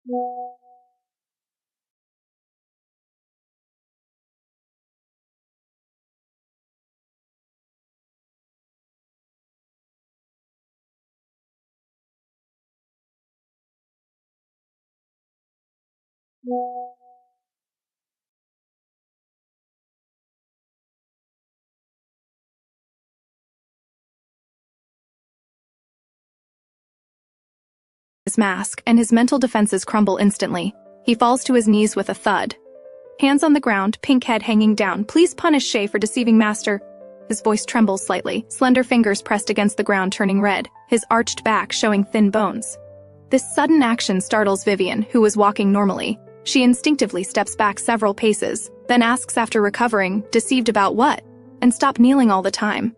His mask, and his mental defenses crumble instantly. He falls to his knees with a thud. Hands on the ground, pink head hanging down. Please punish Shay for deceiving Master. His voice trembles slightly, slender fingers pressed against the ground turning red, his arched back showing thin bones. This sudden action startles Vivian, who was walking normally. She instinctively steps back several paces, then asks after recovering, deceived about what? And stop kneeling all the time.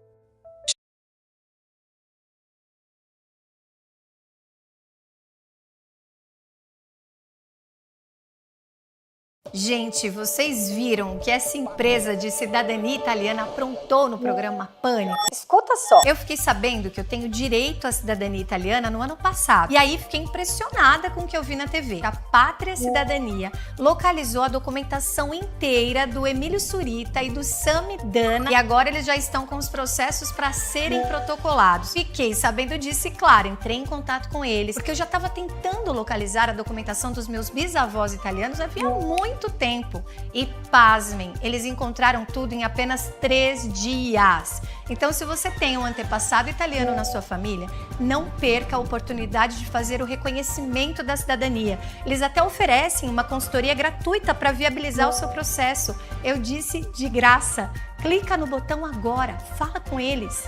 Gente, vocês viram que essa empresa de cidadania italiana aprontou no programa Pânico? Escuta só. Eu fiquei sabendo que eu tenho direito à cidadania italiana no ano passado. E aí fiquei impressionada com o que eu vi na TV. A Pátria Cidadania localizou a documentação inteira do Emílio Surita e do Sami Dana. E agora eles já estão com os processos para serem protocolados. Fiquei sabendo disso e, claro, entrei em contato com eles. Porque eu já estava tentando localizar a documentação dos meus bisavós italianos havia muito tempo. E pasmem, eles encontraram tudo em apenas 3 dias. Então, se você tem um antepassado italiano na sua família, não perca a oportunidade de fazer o reconhecimento da cidadania. Eles até oferecem uma consultoria gratuita para viabilizar o seu processo. Eu disse de graça. Clica no botão agora, fala com eles.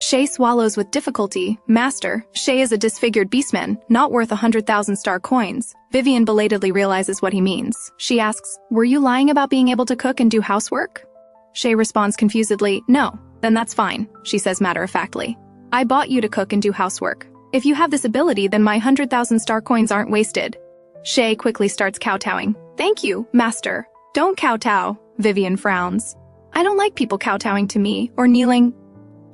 Shay swallows with difficulty. Master, Shay is a disfigured beastman, not worth 100,000 star coins. Vivian belatedly realizes what he means. She asks, were you lying about being able to cook and do housework? Shay responds confusedly, no. Then that's fine, she says matter-of-factly. I bought you to cook and do housework. If you have this ability, then my 100,000 star coins aren't wasted. Shay quickly starts kowtowing. Thank you, Master. Don't kowtow, Vivian frowns. I don't like people kowtowing to me, or kneeling.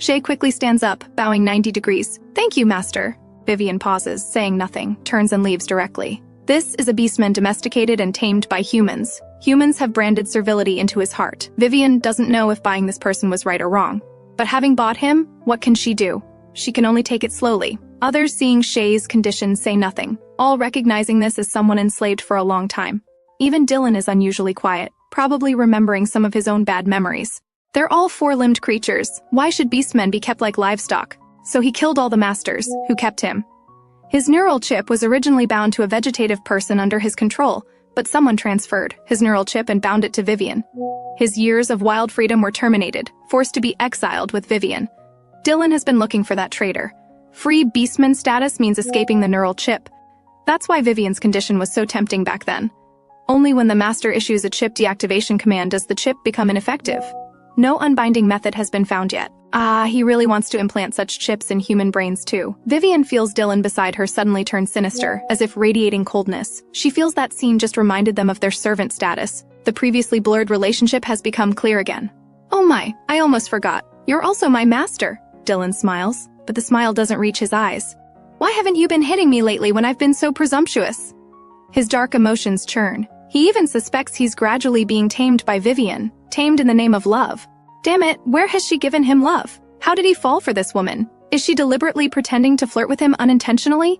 Shay quickly stands up, bowing 90 degrees. Thank you, Master. Vivian pauses, saying nothing, turns and leaves directly. This is a beastman domesticated and tamed by humans. Humans have branded servility into his heart. Vivian doesn't know if buying this person was right or wrong. But having bought him, what can she do? She can only take it slowly. Others seeing Shay's condition say nothing, all recognizing this as someone enslaved for a long time. Even Dylan is unusually quiet, probably remembering some of his own bad memories. They're all 4-limbed creatures. Why should beastmen be kept like livestock? So he killed all the masters, who kept him. His neural chip was originally bound to a vegetative person under his control, but someone transferred his neural chip and bound it to Vivian. His years of wild freedom were terminated, forced to be exiled with Vivian. Dylan has been looking for that traitor. Free beastman status means escaping the neural chip. That's why Vivian's condition was so tempting back then. Only when the master issues a chip deactivation command does the chip become ineffective. No unbinding method has been found yet. He really wants to implant such chips in human brains too. Vivian feels Dylan beside her suddenly turn sinister, as if radiating coldness. She feels that scene just reminded them of their servant status. The previously blurred relationship has become clear again. Oh my, I almost forgot. You're also my master. Dylan smiles, but the smile doesn't reach his eyes. Why haven't you been hitting me lately when I've been so presumptuous? His dark emotions churn. He even suspects he's gradually being tamed by Vivian. Tamed in the name of love. Damn it, where has she given him love? How did he fall for this woman? Is she deliberately pretending to flirt with him unintentionally?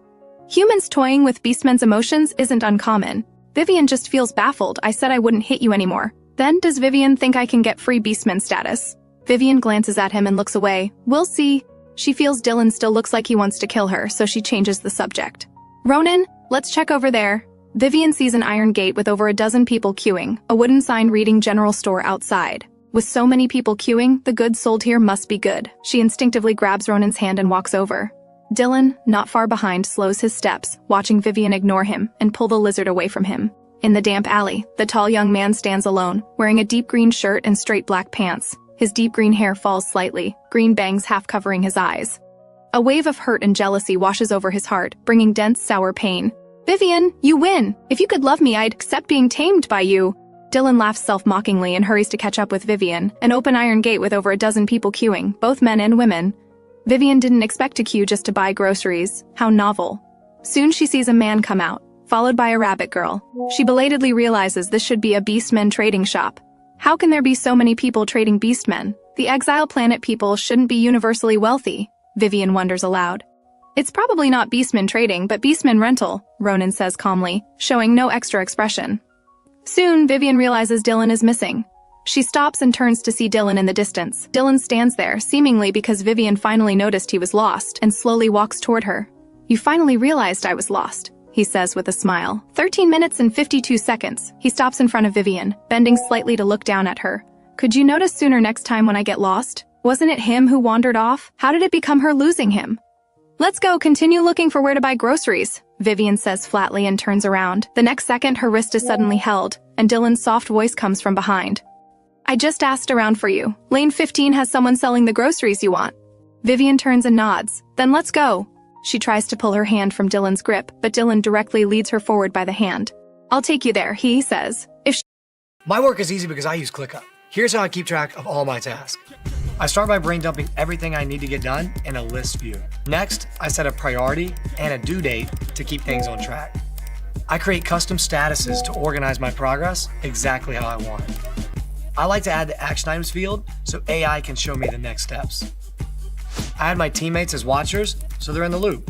Humans toying with beastmen's emotions isn't uncommon. Vivian just feels baffled. I said I wouldn't hit you anymore. Then does Vivian think I can get free beastman status? Vivian glances at him and looks away. We'll see. She feels Dylan still looks like he wants to kill her, so she changes the subject. Ronan, let's check over there. Vivian sees an iron gate with over a dozen people queuing, a wooden sign reading general store outside. With so many people queuing, the goods sold here must be good. She instinctively grabs Ronan's hand and walks over. Dylan, not far behind, slows his steps, watching Vivian ignore him and pull the lizard away from him. In the damp alley, the tall young man stands alone, wearing a deep green shirt and straight black pants. His deep green hair falls slightly, green bangs half covering his eyes. A wave of hurt and jealousy washes over his heart, bringing dense, sour pain. Vivian, you win! If you could love me, I'd accept being tamed by you. Dylan laughs self-mockingly and hurries to catch up with Vivian, an open iron gate with over a dozen people queuing, both men and women. Vivian didn't expect to queue just to buy groceries. How novel. Soon she sees a man come out, followed by a rabbit girl. She belatedly realizes this should be a beastmen trading shop. How can there be so many people trading beastmen? The exile planet people shouldn't be universally wealthy, Vivian wonders aloud. It's probably not beastmen trading, but beastmen rental, Ronan says calmly, showing no extra expression. Soon, Vivian realizes Dylan is missing. She stops and turns to see Dylan in the distance. Dylan stands there, seemingly because Vivian finally noticed he was lost, and slowly walks toward her. "You finally realized I was lost," he says with a smile. 13 minutes and 52 seconds. He stops in front of Vivian, bending slightly to look down at her. "Could you notice sooner next time when I get lost? Wasn't it him who wandered off? How did it become her losing him?" "Let's go continue looking for where to buy groceries," Vivian says flatly and turns around. The next second, her wrist is suddenly held, and Dylan's soft voice comes from behind. "I just asked around for you. Lane 15 has someone selling the groceries you want." Vivian turns and nods. "Then let's go." She tries to pull her hand from Dylan's grip, but Dylan directly leads her forward by the hand. "I'll take you there," he says. My work is easy because I use ClickUp. Here's how I keep track of all my tasks. I start by brain dumping everything I need to get done in a list view. Next, I set a priority and a due date to keep things on track. I create custom statuses to organize my progress exactly how I want. I like to add the action items field so AI can show me the next steps. I add my teammates as watchers so they're in the loop.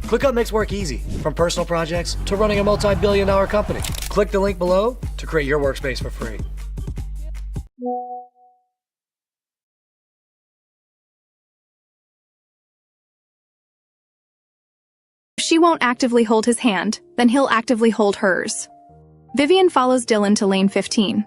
ClickUp makes work easy, from personal projects to running a multi-billion-dollar company. Click the link below to create your workspace for free. If she won't actively hold his hand, then he'll actively hold hers. Vivian follows Dylan to lane 15.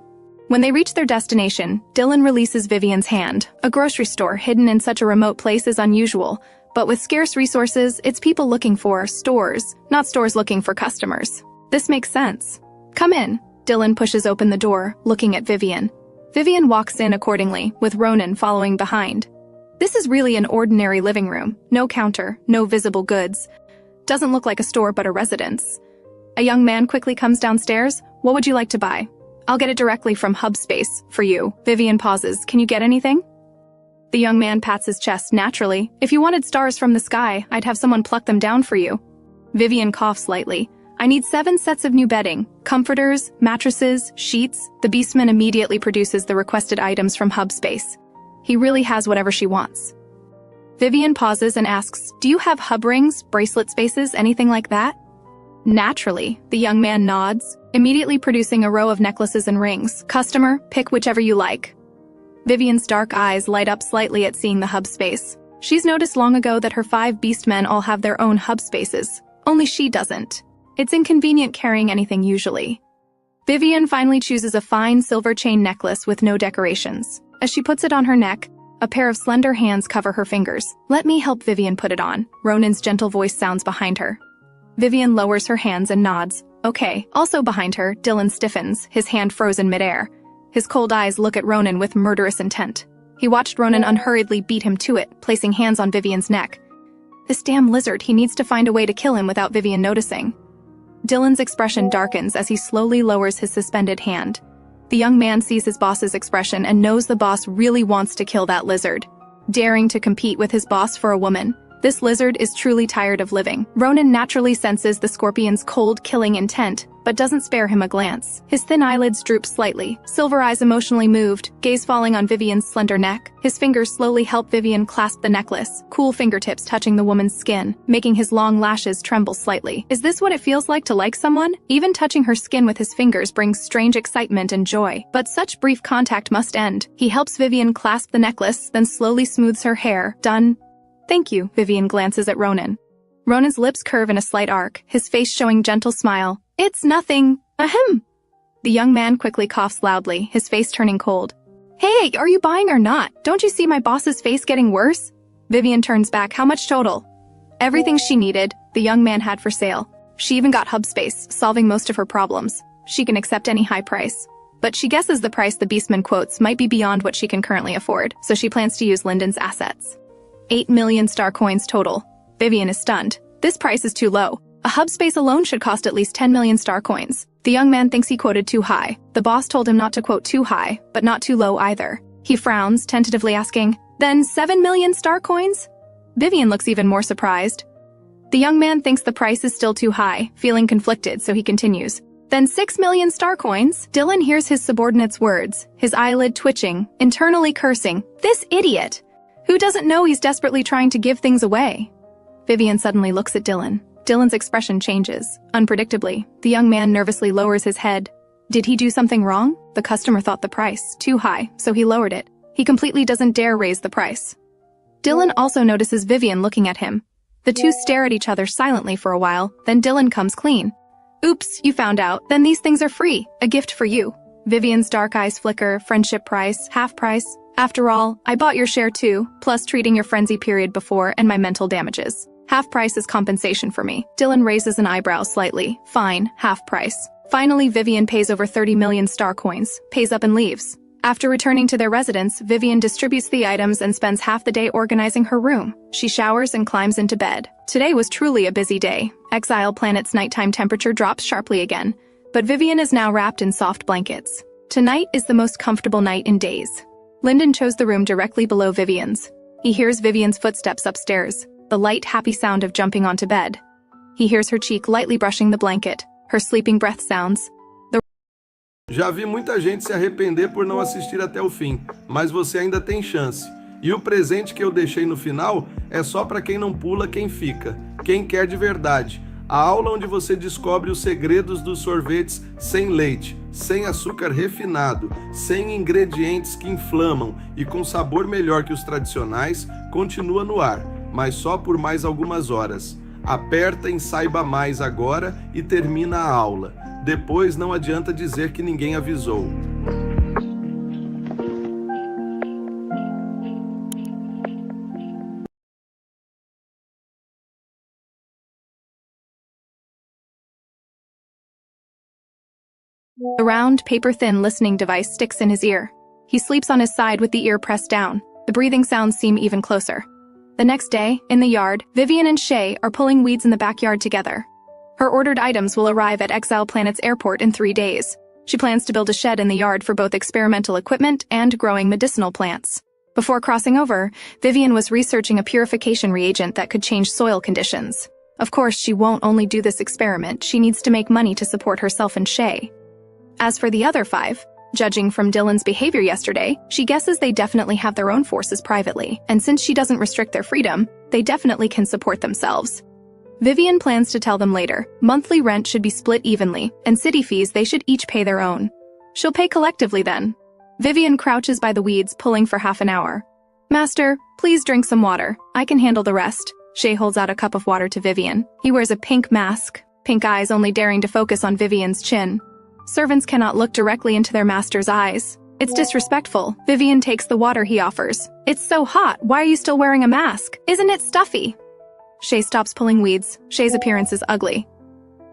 When they reach their destination, Dylan releases Vivian's hand. A grocery store hidden in such a remote place is unusual, but with scarce resources, it's people looking for stores, not stores looking for customers. This makes sense. "Come in." Dylan pushes open the door, looking at Vivian. Vivian walks in accordingly, with Ronan following behind. This is really an ordinary living room. No counter, no visible goods. Doesn't look like a store but a residence. A young man quickly comes downstairs. "What would you like to buy?" "I'll get it directly from Hubspace, for you." Vivian pauses. "Can you get anything?" The young man pats his chest naturally. "If you wanted stars from the sky, I'd have someone pluck them down for you." Vivian coughs lightly. "I need 7 sets of new bedding, comforters, mattresses, sheets." The beastman immediately produces the requested items from Hubspace. He really has whatever she wants. Vivian pauses and asks, "Do you have hub rings, bracelet spaces, anything like that?" Naturally, the young man nods, immediately producing a row of necklaces and rings. "Customer, pick whichever you like." Vivian's dark eyes light up slightly at seeing the hub space. She's noticed long ago that her 5 beastmen all have their own hub spaces. Only she doesn't. It's inconvenient carrying anything usually. Vivian finally chooses a fine silver chain necklace with no decorations. As she puts it on her neck, a pair of slender hands cover her fingers. "Let me help Vivian put it on." Ronan's gentle voice sounds behind her. Vivian lowers her hands and nods. "Okay." Also behind her, Dylan stiffens, his hand frozen midair. His cold eyes look at Ronan with murderous intent. He watched Ronan unhurriedly beat him to it, placing hands on Vivian's neck. This damn lizard, he needs to find a way to kill him without Vivian noticing. Dylan's expression darkens as he slowly lowers his suspended hand. The young man sees his boss's expression and knows the boss really wants to kill that lizard. Daring to compete with his boss for a woman, this lizard is truly tired of living. Ronan naturally senses the scorpion's cold, killing intent, but doesn't spare him a glance. His thin eyelids droop slightly, silver eyes emotionally moved, gaze falling on Vivian's slender neck. His fingers slowly help Vivian clasp the necklace, cool fingertips touching the woman's skin, making his long lashes tremble slightly. Is this what it feels like to like someone? Even touching her skin with his fingers brings strange excitement and joy. But such brief contact must end. He helps Vivian clasp the necklace, then slowly smooths her hair. "Done." "Thank you." Vivian glances at Ronan. Ronan's lips curve in a slight arc, his face showing gentle smile. "It's nothing. Ahem." The young man quickly coughs loudly, his face turning cold. "Hey, are you buying or not? Don't you see my boss's face getting worse?" Vivian turns back. "How much total?" Everything she needed, the young man had for sale. She even got hub space, solving most of her problems. She can accept any high price. But she guesses the price the beastman quotes might be beyond what she can currently afford, so she plans to use Lyndon's assets. 8 million star coins total. Vivian is stunned. This price is too low. A hub space alone should cost at least 10 million star coins. The young man thinks he quoted too high. The boss told him not to quote too high, but not too low either. He frowns, tentatively asking, "Then 7 million star coins?" Vivian looks even more surprised. The young man thinks the price is still too high, feeling conflicted, so he continues. "Then 6 million star coins?" Dylan hears his subordinate's words, his eyelid twitching, internally cursing. This idiot! Who doesn't know he's desperately trying to give things away? Vivian suddenly looks at Dylan. Dylan's expression changes. Unpredictably, the young man nervously lowers his head. Did he do something wrong? The customer thought the price too high, so he lowered it. He completely doesn't dare raise the price. Dylan also notices Vivian looking at him. The two stare at each other silently for a while, then Dylan comes clean. "Oops, you found out. Then these things are free. A gift for you." Vivian's dark eyes flicker. Friendship price, half price. "After all, I bought your share too, plus treating your frenzy period before and my mental damages. Half price is compensation for me." Dylan raises an eyebrow slightly. "Fine, half price." Finally, Vivian pays over 30 million star coins, pays up and leaves. After returning to their residence, Vivian distributes the items and spends half the day organizing her room. She showers and climbs into bed. Today was truly a busy day. Exile Planet's nighttime temperature drops sharply again, but Vivian is now wrapped in soft blankets. Tonight is the most comfortable night in days. Lyndon chose the room directly below Vivian's. He hears Vivian's footsteps upstairs, the light, happy sound of jumping onto bed. He hears her cheek lightly brushing the blanket, her sleeping breath sounds. Já vi muita gente se arrepender por não assistir até o fim, mas você ainda tem chance. E o presente que eu deixei no final é só para quem não pula, quem fica, quem quer de verdade. A aula onde você descobre os segredos dos sorvetes sem leite, sem açúcar refinado, sem ingredientes que inflamam e com sabor melhor que os tradicionais, continua no ar, mas só por mais algumas horas. Aperta em Saiba Mais agora e termina a aula. Depois não adianta dizer que ninguém avisou. The round, paper-thin listening device sticks in his ear. He sleeps on his side with the ear pressed down. The breathing sounds seem even closer. The next day, in the yard, Vivian and Shay are pulling weeds in the backyard together. Her ordered items will arrive at Exile Planet's airport in 3 days. She plans to build a shed in the yard for both experimental equipment and growing medicinal plants. Before crossing over, Vivian was researching a purification reagent that could change soil conditions. Of course, she won't only do this experiment, she needs to make money to support herself and Shay. As for the other 5, judging from Dylan's behavior yesterday, she guesses they definitely have their own forces privately, and since she doesn't restrict their freedom, they definitely can support themselves. Vivian plans to tell them later. Monthly rent should be split evenly, and city fees they should each pay their own. She'll pay collectively then. Vivian crouches by the weeds, pulling for half an hour. "Master, please drink some water. I can handle the rest." Shay holds out a cup of water to Vivian. He wears a pink mask, pink eyes only daring to focus on Vivian's chin. Servants cannot look directly into their master's eyes. It's disrespectful. Vivian takes the water he offers. "It's so hot. Why are you still wearing a mask? Isn't it stuffy?" Shay stops pulling weeds. Shay's appearance is ugly.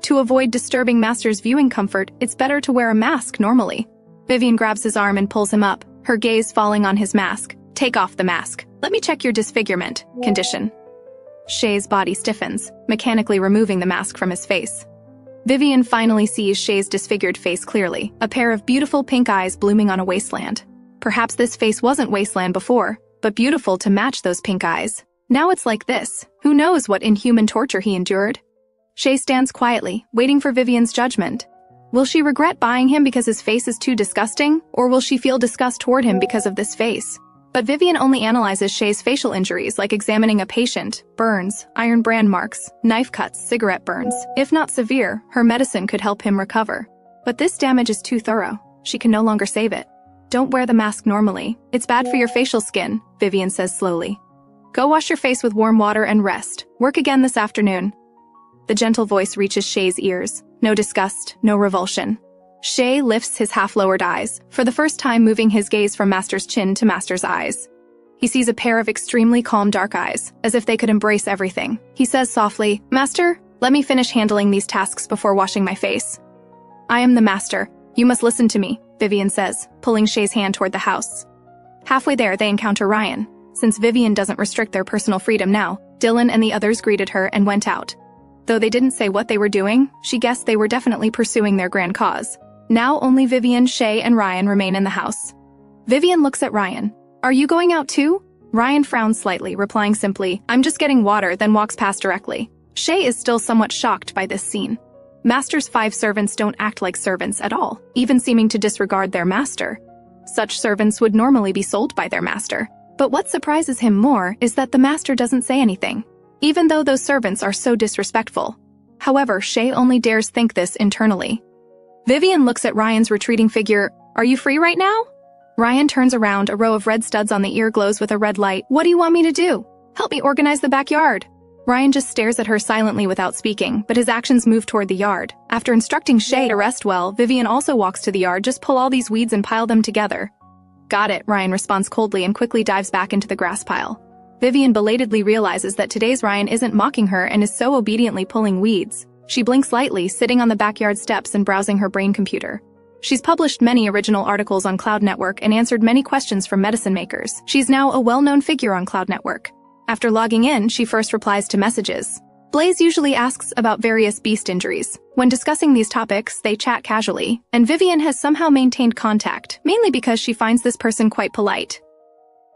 To avoid disturbing Master's viewing comfort, it's better to wear a mask normally. Vivian grabs his arm and pulls him up, her gaze falling on his mask. "Take off the mask. Let me check your disfigurement condition." Shay's body stiffens, mechanically removing the mask from his face. Vivian finally sees Shay's disfigured face clearly, a pair of beautiful pink eyes blooming on a wasteland. Perhaps this face wasn't wasteland before, but beautiful to match those pink eyes. Now it's like this. Who knows what inhuman torture he endured? Shay stands quietly, waiting for Vivian's judgment. Will she regret buying him because his face is too disgusting, or will she feel disgust toward him because of this face? But Vivian only analyzes Shay's facial injuries like examining a patient. Burns, iron brand marks, knife cuts, cigarette burns. If not severe, her medicine could help him recover. But this damage is too thorough. She can no longer save it. "Don't wear the mask normally. It's bad for your facial skin," Vivian says slowly. "Go wash your face with warm water and rest. Work again this afternoon." The gentle voice reaches Shay's ears. No disgust, no revulsion. Shay lifts his half-lowered eyes, for the first time moving his gaze from Master's chin to Master's eyes. He sees a pair of extremely calm dark eyes, as if they could embrace everything. He says softly, "Master, let me finish handling these tasks before washing my face." "I am the master. You must listen to me," Vivian says, pulling Shay's hand toward the house. Halfway there, they encounter Ryan. Since Vivian doesn't restrict their personal freedom now, Dylan and the others greeted her and went out. Though they didn't say what they were doing, she guessed they were definitely pursuing their grand cause. Now only Vivian, Shay, and Ryan remain in the house. Vivian looks at Ryan. Are you going out too? Ryan frowns slightly, replying simply, I'm just getting water, then walks past directly. Shay is still somewhat shocked by this scene. Master's 5 servants don't act like servants at all, even seeming to disregard their master. Such servants would normally be sold by their master. But what surprises him more is that the master doesn't say anything, even though those servants are so disrespectful. However, Shay only dares think this internally. Vivian looks at Ryan's retreating figure. Are you free right now? Ryan turns around, a row of red studs on the ear glows with a red light. What do you want me to do? Help me organize the backyard. Ryan just stares at her silently without speaking, but his actions move toward the yard. After instructing Shay to rest well, Vivian also walks to the yard. Just pull all these weeds and pile them together. Got it, Ryan responds coldly and quickly dives back into the grass pile. Vivian belatedly realizes that today's Ryan isn't mocking her and is so obediently pulling weeds. She blinks lightly, sitting on the backyard steps and browsing her brain computer. She's published many original articles on Cloud Network and answered many questions from medicine makers. She's now a well-known figure on Cloud Network. After logging in, she first replies to messages. Blaze usually asks about various beast injuries. When discussing these topics, they chat casually, and Vivian has somehow maintained contact, mainly because she finds this person quite polite.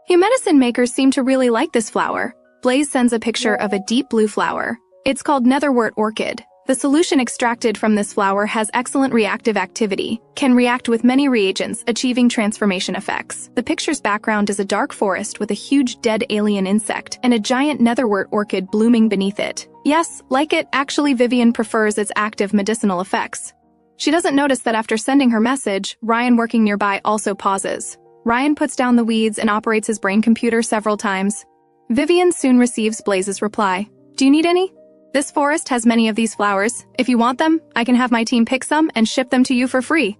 You medicine makers seem to really like this flower. Blaze sends a picture of a deep blue flower. It's called netherwort orchid. The solution extracted from this flower has excellent reactive activity, can react with many reagents, achieving transformation effects. The picture's background is a dark forest with a huge dead alien insect and a giant netherwort orchid blooming beneath it. Yes, like it, actually Vivian prefers its active medicinal effects. She doesn't notice that after sending her message, Ryan working nearby also pauses. Ryan puts down the weeds and operates his brain computer several times. Vivian soon receives Blaze's reply. Do you need any? This forest has many of these flowers. If you want them, I can have my team pick some and ship them to you for free.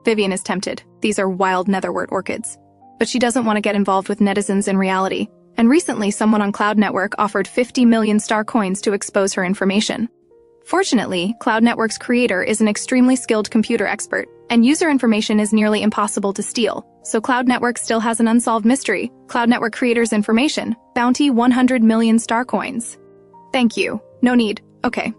Vivian is tempted. These are wild netherwort orchids. But she doesn't want to get involved with netizens in reality. And recently, someone on Cloud Network offered 50 million star coins to expose her information. Fortunately, Cloud Network's creator is an extremely skilled computer expert, and user information is nearly impossible to steal. So Cloud Network still has an unsolved mystery. Cloud Network creator's information. Bounty 100 million star coins. Thank you. No need. Okay.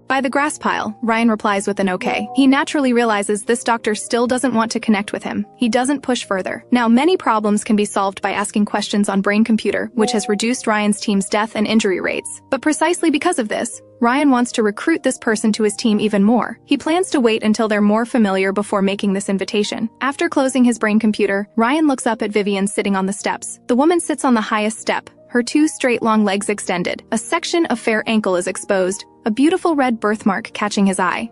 By the grass pile, Ryan replies with an okay. He naturally realizes this doctor still doesn't want to connect with him. He doesn't push further. Now, many problems can be solved by asking questions on brain computer, which has reduced Ryan's team's death and injury rates. But precisely because of this, Ryan wants to recruit this person to his team even more. He plans to wait until they're more familiar before making this invitation. After closing his brain computer, Ryan looks up at Vivian sitting on the steps. The woman sits on the highest step, her 2 straight long legs extended. A section of fair ankle is exposed, a beautiful red birthmark catching his eye.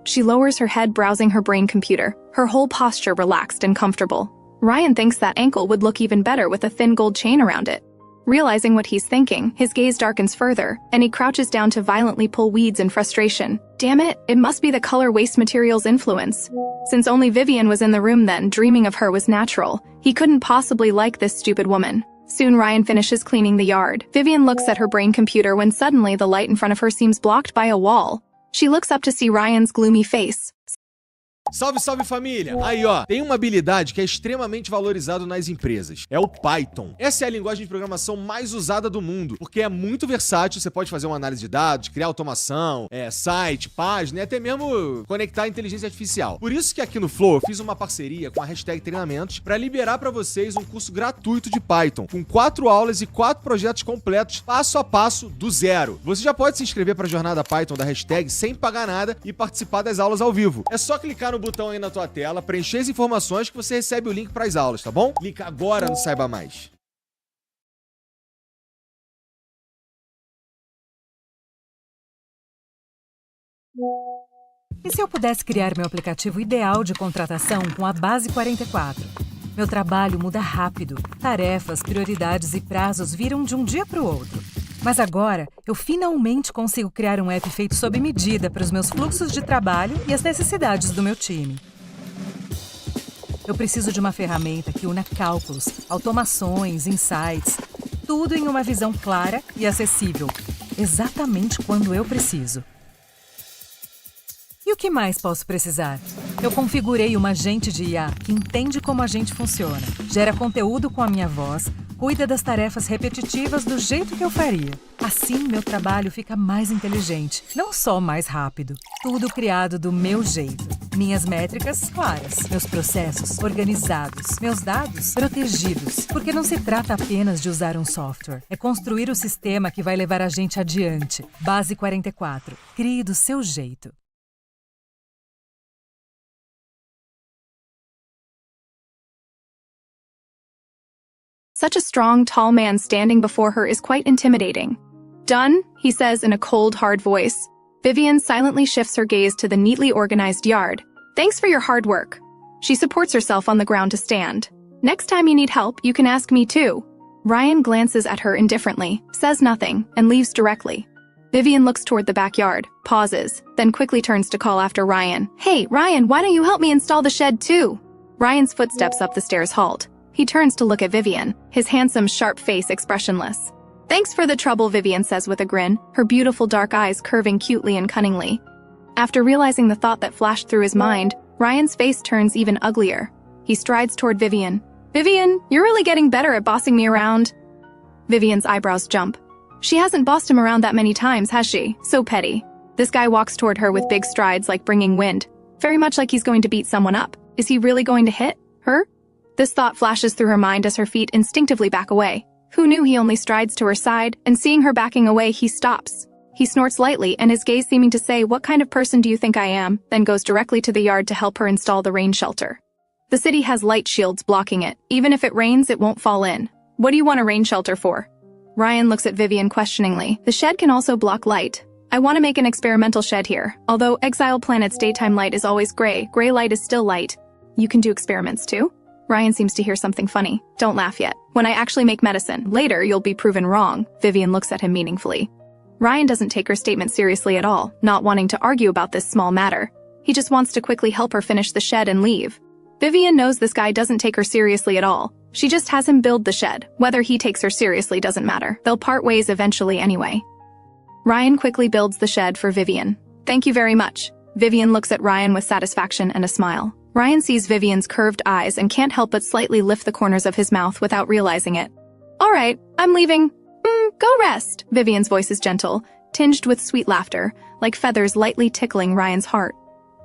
She lowers her head, browsing her brain computer, her whole posture relaxed and comfortable. Ryan thinks that ankle would look even better with a thin gold chain around it. Realizing what he's thinking, his gaze darkens further, and he crouches down to violently pull weeds in frustration. Damn it, it must be the color waste material's influence. Since only Vivian was in the room then, dreaming of her was natural. He couldn't possibly like this stupid woman. Soon Ryan finishes cleaning the yard. Vivian looks at her brain computer when suddenly the light in front of her seems blocked by a wall. She looks up to see Ryan's gloomy face. Salve, salve família! Aí ó, tem uma habilidade que é extremamente valorizada nas empresas, é o Python. Essa é a linguagem de programação mais usada do mundo, porque é muito versátil, você pode fazer uma análise de dados, criar automação, site, página e até mesmo conectar a inteligência artificial. Por isso que aqui no Flow eu fiz uma parceria com a hashtag Treinamentos para liberar para vocês um curso gratuito de Python, com 4 aulas e 4 projetos completos, passo a passo, do zero. Você já pode se inscrever para a jornada Python da hashtag sem pagar nada e participar das aulas ao vivo. É só clicar no botão aí na tua tela, preencher as informações que você recebe o link para as aulas, tá bom? Clica agora no Saiba Mais. E se eu pudesse criar meu aplicativo ideal de contratação com a Base 44? Meu trabalho muda rápido, tarefas, prioridades e prazos viram de um dia para o outro. Mas agora, eu finalmente consigo criar um app feito sob medida para os meus fluxos de trabalho e as necessidades do meu time. Eu preciso de uma ferramenta que una cálculos, automações, insights, tudo em uma visão clara e acessível, exatamente quando eu preciso. E o que mais posso precisar? Eu configurei uma agente de IA que entende como a gente funciona, gera conteúdo com a minha voz, cuida das tarefas repetitivas do jeito que eu faria. Assim, meu trabalho fica mais inteligente, não só mais rápido. Tudo criado do meu jeito. Minhas métricas claras, meus processos organizados, meus dados protegidos. Porque não se trata apenas de usar um software, é construir o sistema que vai levar a gente adiante. Base 44. Crie do seu jeito. Such a strong, tall man standing before her is quite intimidating. Done, he says in a cold, hard voice. Vivian silently shifts her gaze to the neatly organized yard. Thanks for your hard work. She supports herself on the ground to stand. Next time you need help, you can ask me too. Ryan glances at her indifferently, says nothing, and leaves directly. Vivian looks toward the backyard, pauses, then quickly turns to call after Ryan. Hey, Ryan, why don't you help me install the shed too? Ryan's footsteps up the stairs halt. He turns to look at Vivian, his handsome, sharp face expressionless. Thanks for the trouble, Vivian says with a grin, her beautiful dark eyes curving cutely and cunningly. After realizing the thought that flashed through his mind, Ryan's face turns even uglier. He strides toward Vivian. Vivian, you're really getting better at bossing me around. Vivian's eyebrows jump. She hasn't bossed him around that many times, has she? So petty. This guy walks toward her with big strides like bringing wind, very much like he's going to beat someone up. Is he really going to hit her? This thought flashes through her mind as her feet instinctively back away. Who knew he only strides to her side, and seeing her backing away, he stops. He snorts lightly, and his gaze seeming to say, "What kind of person do you think I am?" then goes directly to the yard to help her install the rain shelter. The city has light shields blocking it. Even if it rains, it won't fall in. What do you want a rain shelter for? Ryan looks at Vivian questioningly. The shed can also block light. I want to make an experimental shed here. Although Exile Planet's daytime light is always gray light is still light. You can do experiments too? Ryan seems to hear something funny. Don't laugh yet. When I actually make medicine, later you'll be proven wrong. Vivian looks at him meaningfully. Ryan doesn't take her statement seriously at all, not wanting to argue about this small matter. He just wants to quickly help her finish the shed and leave. Vivian knows this guy doesn't take her seriously at all. She just has him build the shed. Whether he takes her seriously doesn't matter. They'll part ways eventually anyway. Ryan quickly builds the shed for Vivian. Thank you very much. Vivian looks at Ryan with satisfaction and a smile. Ryan sees Vivian's curved eyes and can't help but slightly lift the corners of his mouth without realizing it. All right, I'm leaving. Go rest. Vivian's voice is gentle, tinged with sweet laughter, like feathers lightly tickling Ryan's heart.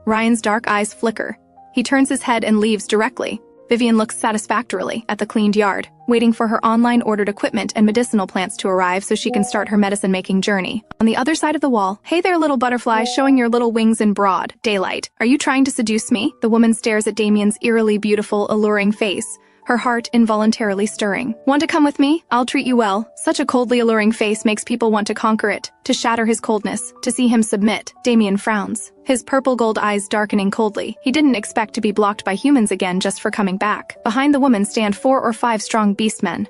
Ryan's dark eyes flicker. He turns his head and leaves directly. Vivian looks satisfactorily at the cleaned yard, waiting for her online-ordered equipment and medicinal plants to arrive so she can start her medicine-making journey. On the other side of the wall, hey there, little butterfly, showing your little wings in broad daylight. Are you trying to seduce me? The woman stares at Damien's eerily beautiful, alluring face, her heart involuntarily stirring. Want to come with me? I'll treat you well. Such a coldly alluring face makes people want to conquer it, to shatter his coldness, to see him submit. Damien frowns, his purple gold eyes darkening coldly. He didn't expect to be blocked by humans again just for coming back. Behind the woman stand 4 or 5 strong beastmen.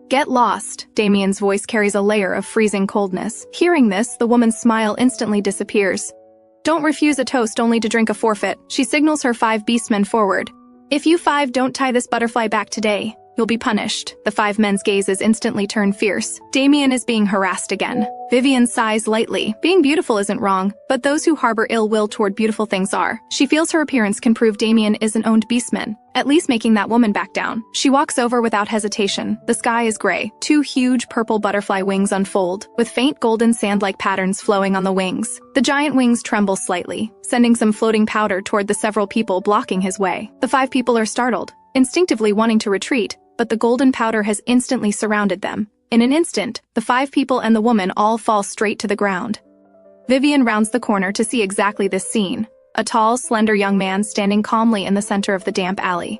Get lost. Damien's voice carries a layer of freezing coldness. Hearing this, the woman's smile instantly disappears. Don't refuse a toast only to drink a forfeit. She signals her 5 beastmen forward. If you 5 don't tie this butterfly back today, you'll be punished. The 5 men's gazes instantly turn fierce. Damien is being harassed again. Vivian sighs lightly. Being beautiful isn't wrong, but those who harbor ill will toward beautiful things are. She feels her appearance can prove Damien is an owned beastman, at least making that woman back down. She walks over without hesitation. The sky is gray. 2 huge purple butterfly wings unfold, with faint golden sand-like patterns flowing on the wings. The giant wings tremble slightly, sending some floating powder toward the several people blocking his way. The 5 people are startled, instinctively wanting to retreat, but the golden powder has instantly surrounded them. In an instant, the 5 people and the woman all fall straight to the ground. Vivian rounds the corner to see exactly this scene. A tall, slender young man standing calmly in the center of the damp alley.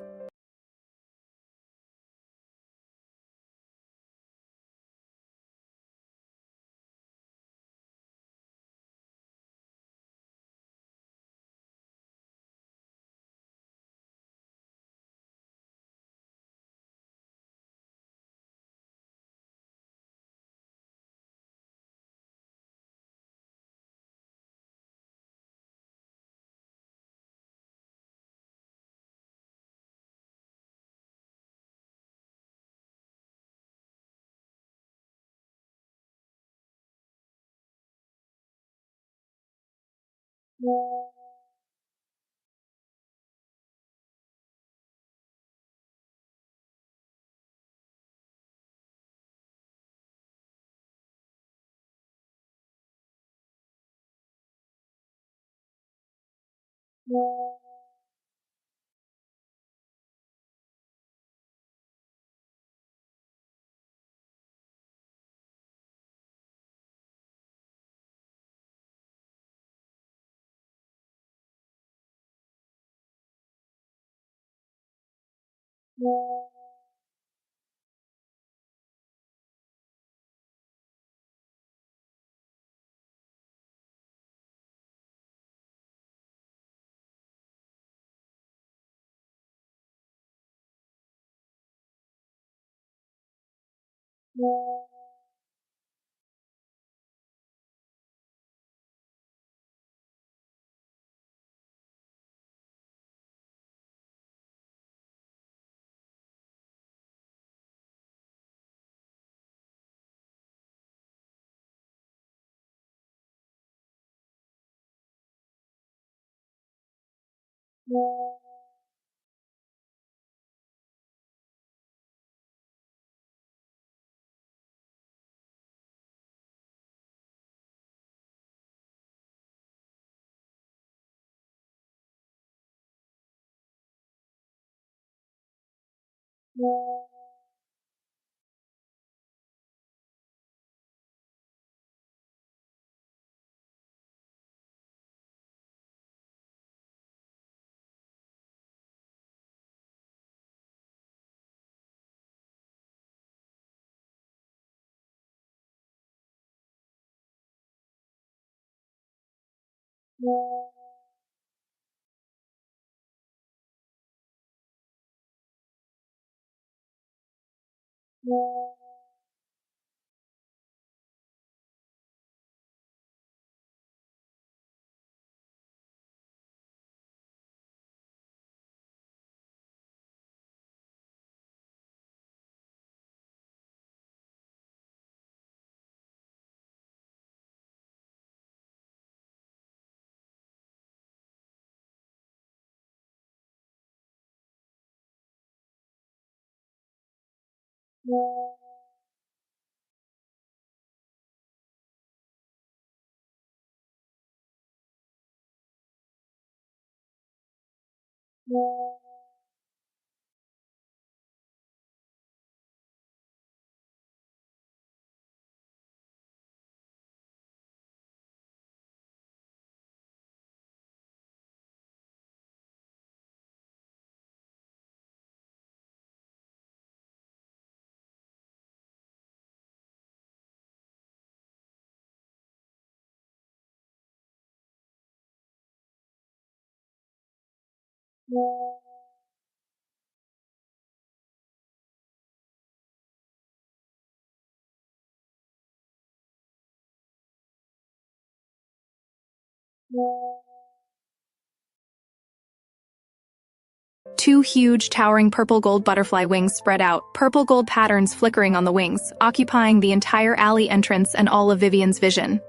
Two huge, towering purple-gold butterfly wings spread out, purple gold patterns flickering on the wings, occupying the entire alley entrance and all of Vivian's vision.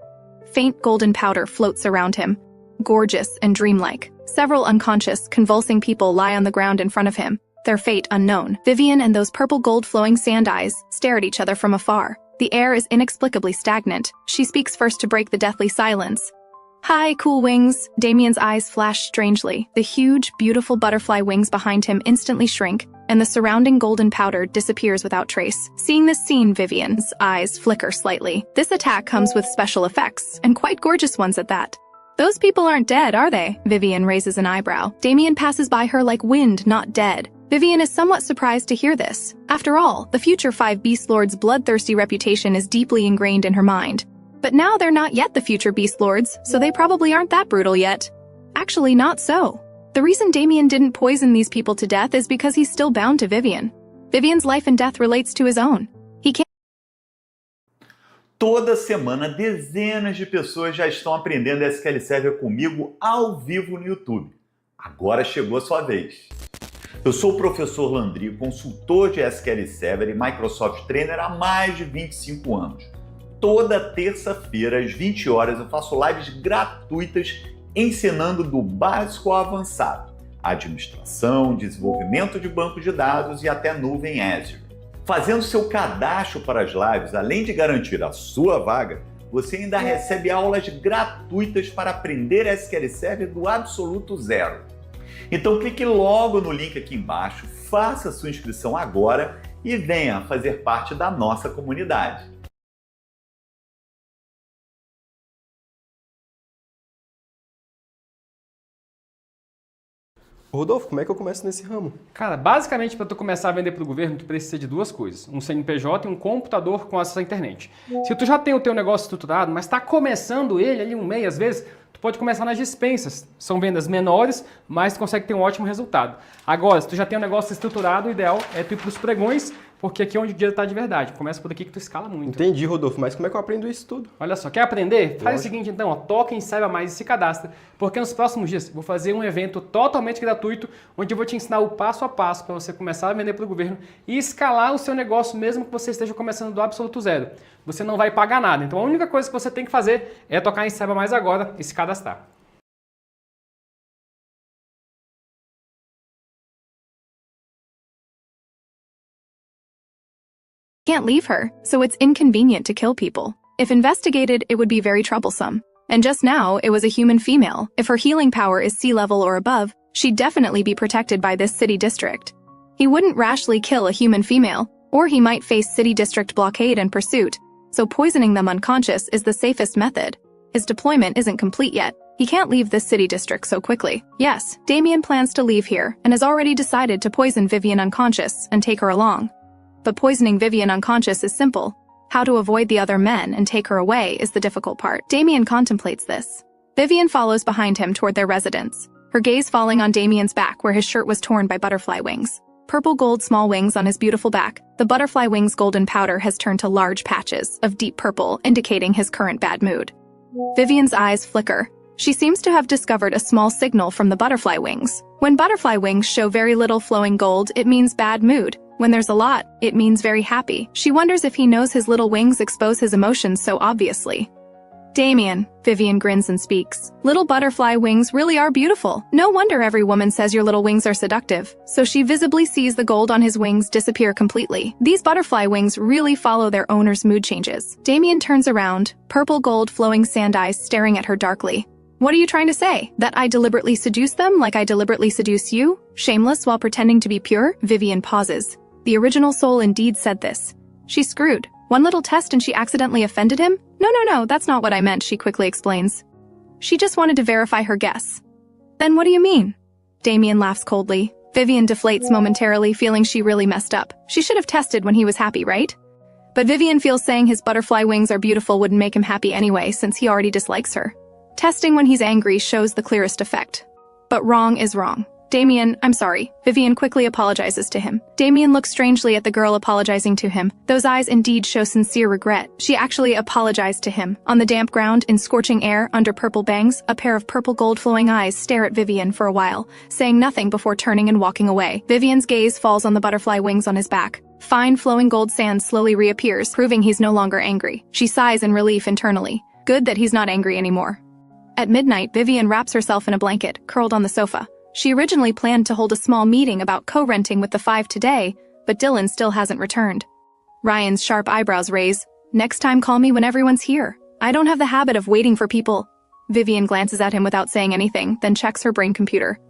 Faint golden powder floats around him, gorgeous and dreamlike. Several unconscious, convulsing people lie on the ground in front of him, their fate unknown. Vivian and those purple gold flowing sand eyes stare at each other from afar. The air is inexplicably stagnant. She speaks first to break the deathly silence. "Hi, cool wings." Damien's eyes flash strangely. The huge, beautiful butterfly wings behind him instantly shrink, and the surrounding golden powder disappears without trace. Seeing this scene, Vivian's eyes flicker slightly. This attack comes with special effects, and quite gorgeous ones at that. "Those people aren't dead, are they?" Vivian raises an eyebrow. Damien passes by her like wind, not dead. Vivian is somewhat surprised to hear this. After all, the future 5 Beast Lords' bloodthirsty reputation is deeply ingrained in her mind. But now they're not yet the future Beast Lords, so they probably aren't that brutal yet. Actually, not so. The reason Damien didn't poison these people to death is because he's still bound to Vivian. Vivian's life and death relates to his own. He can't. Toda semana, dezenas de pessoas já estão aprendendo SQL Server comigo ao vivo no YouTube. Agora chegou a sua vez. Eu sou o professor Landry, consultor de SQL Server e Microsoft Trainer há mais de 25 anos. Toda terça-feira, às 20 horas, eu faço lives gratuitas ensinando do básico ao avançado, administração, desenvolvimento de banco de dados e até nuvem Azure. Fazendo seu cadastro para as lives, além de garantir a sua vaga, você ainda recebe aulas gratuitas para aprender SQL Server do absoluto zero. Então clique logo no link aqui embaixo, faça sua inscrição agora e venha fazer parte da nossa comunidade. Rodolfo, como é que eu começo nesse ramo? Cara, basicamente para tu começar a vender para o governo, tu precisa de duas coisas, um CNPJ e um computador com acesso à internet. Se tu já tem o teu negócio estruturado, mas está começando ele ali um mês, às vezes, tu pode começar nas dispensas. São vendas menores, mas tu consegue ter um ótimo resultado. Agora, se tu já tem um negócio estruturado, o ideal é tu ir para os pregões, porque aqui é onde o dinheiro está de verdade. Começa por aqui que tu escala muito. Entendi, Rodolfo, mas como é que eu aprendo isso tudo? Olha só, quer aprender? Faz o seguinte então, ó, toca em Saiba Mais e se cadastra, porque nos próximos dias eu vou fazer um evento totalmente gratuito, onde eu vou te ensinar o passo a passo para você começar a vender para o governo e escalar o seu negócio mesmo que você esteja começando do absoluto zero. Você não vai pagar nada, então a única coisa que você tem que fazer é tocar em Saiba Mais agora e se cadastrar. Can't leave her, so it's inconvenient to kill people. If investigated, it would be very troublesome. And just now, it was a human female. If her healing power is sea level or above, she'd definitely be protected by this city district. He wouldn't rashly kill a human female, or he might face city district blockade and pursuit, so poisoning them unconscious is the safest method. His deployment isn't complete yet. He can't leave this city district so quickly. Yes, Damien plans to leave here, and has already decided to poison Vivian unconscious and take her along. But poisoning Vivian unconscious is simple. How to avoid the other men and take her away is the difficult part. Damien contemplates this. Vivian follows behind him toward their residence, her gaze falling on Damien's back where his shirt was torn by butterfly wings. Purple gold small wings on his beautiful back, the butterfly wings' golden powder has turned to large patches of deep purple, indicating his current bad mood. Vivian's eyes flicker. She seems to have discovered a small signal from the butterfly wings. When butterfly wings show very little flowing gold, it means bad mood. When there's a lot, it means very happy. She wonders if he knows his little wings expose his emotions so obviously. Damien, Vivian grins and speaks. Little butterfly wings really are beautiful. No wonder every woman says your little wings are seductive. So she visibly sees the gold on his wings disappear completely. These butterfly wings really follow their owner's mood changes. Damien turns around, purple gold flowing sand eyes staring at her darkly. What are you trying to say? That I deliberately seduce them like I deliberately seduce you? Shameless while pretending to be pure? Vivian pauses. The original soul indeed said this. She's screwed. One little test and she accidentally offended him? No, that's not what I meant, she quickly explains. She just wanted to verify her guess. Then what do you mean? Damien laughs coldly. Vivian deflates momentarily, feeling she really messed up. She should have tested when he was happy, right? But Vivian feels saying his butterfly wings are beautiful wouldn't make him happy anyway, since he already dislikes her. Testing when he's angry shows the clearest effect. But wrong is wrong. Damien, I'm sorry. Vivian quickly apologizes to him. Damien looks strangely at the girl apologizing to him. Those eyes indeed show sincere regret. She actually apologized to him. On the damp ground, in scorching air, under purple bangs, a pair of purple gold flowing eyes stare at Vivian for a while, saying nothing before turning and walking away. Vivian's gaze falls on the butterfly wings on his back. Fine flowing gold sand slowly reappears, proving he's no longer angry. She sighs in relief internally. Good that he's not angry anymore. At midnight, Vivian wraps herself in a blanket, curled on the sofa. She originally planned to hold a small meeting about co-renting with the five today, but Dylan still hasn't returned. Ryan's sharp eyebrows raise. Next time call me when everyone's here. I don't have the habit of waiting for people. Vivian glances at him without saying anything, then checks her brain computer.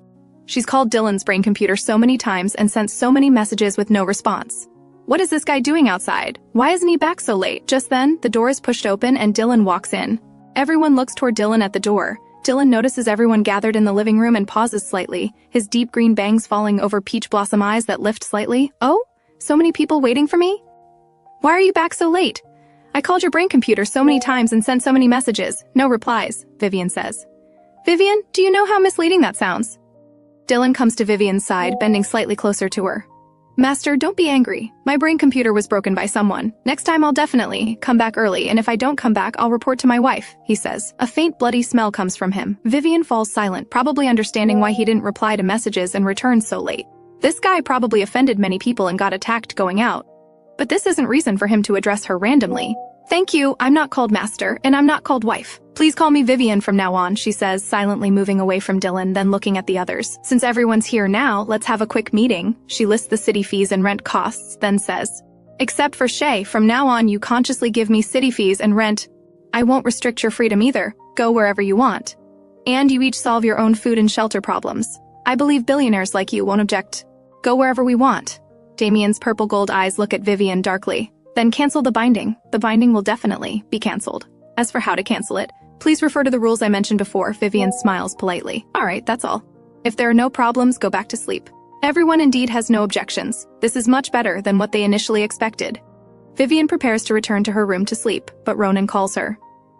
She's called Dylan's brain computer so many times and sent so many messages with no response. What is this guy doing outside? Why isn't he back so late? Just then, the door is pushed open and Dylan walks in. Everyone looks toward Dylan at the door. Dylan notices everyone gathered in the living room and pauses slightly, his deep green bangs falling over peach blossom eyes that lift slightly. Oh? So many people waiting for me? Why are you back so late? I called your brain computer so many times and sent so many messages. No replies, Vivian says. Vivian, do you know how misleading that sounds? Dylan comes to Vivian's side, bending slightly closer to her. Master, don't be angry. My brain computer was broken by someone. Next time I'll definitely come back early, and if I don't come back, I'll report to my wife, he says. A faint bloody smell comes from him. Vivian falls silent, probably understanding why he didn't reply to messages and return so late. This guy probably offended many people and got attacked going out. But this isn't reason for him to address her randomly. Thank you, I'm not called Master, and I'm not called Wife. Please call me Vivian from now on, she says, silently moving away from Dylan, then looking at the others. Since everyone's here now, let's have a quick meeting. She lists the city fees and rent costs, then says, except for Shay, from now on you consciously give me city fees and rent. I won't restrict your freedom either. Go wherever you want. And you each solve your own food and shelter problems. I believe billionaires like you won't object. Go wherever we want. Damien's purple gold eyes look at Vivian darkly. Then cancel the binding. The binding will definitely be cancelled. As for how to cancel it, please refer to the rules I mentioned before. Vivian smiles politely. All right, that's all. If there are no problems, go back to sleep. Everyone indeed has no objections. This is much better than what they initially expected. Vivian prepares to return to her room to sleep, but Ronan calls her.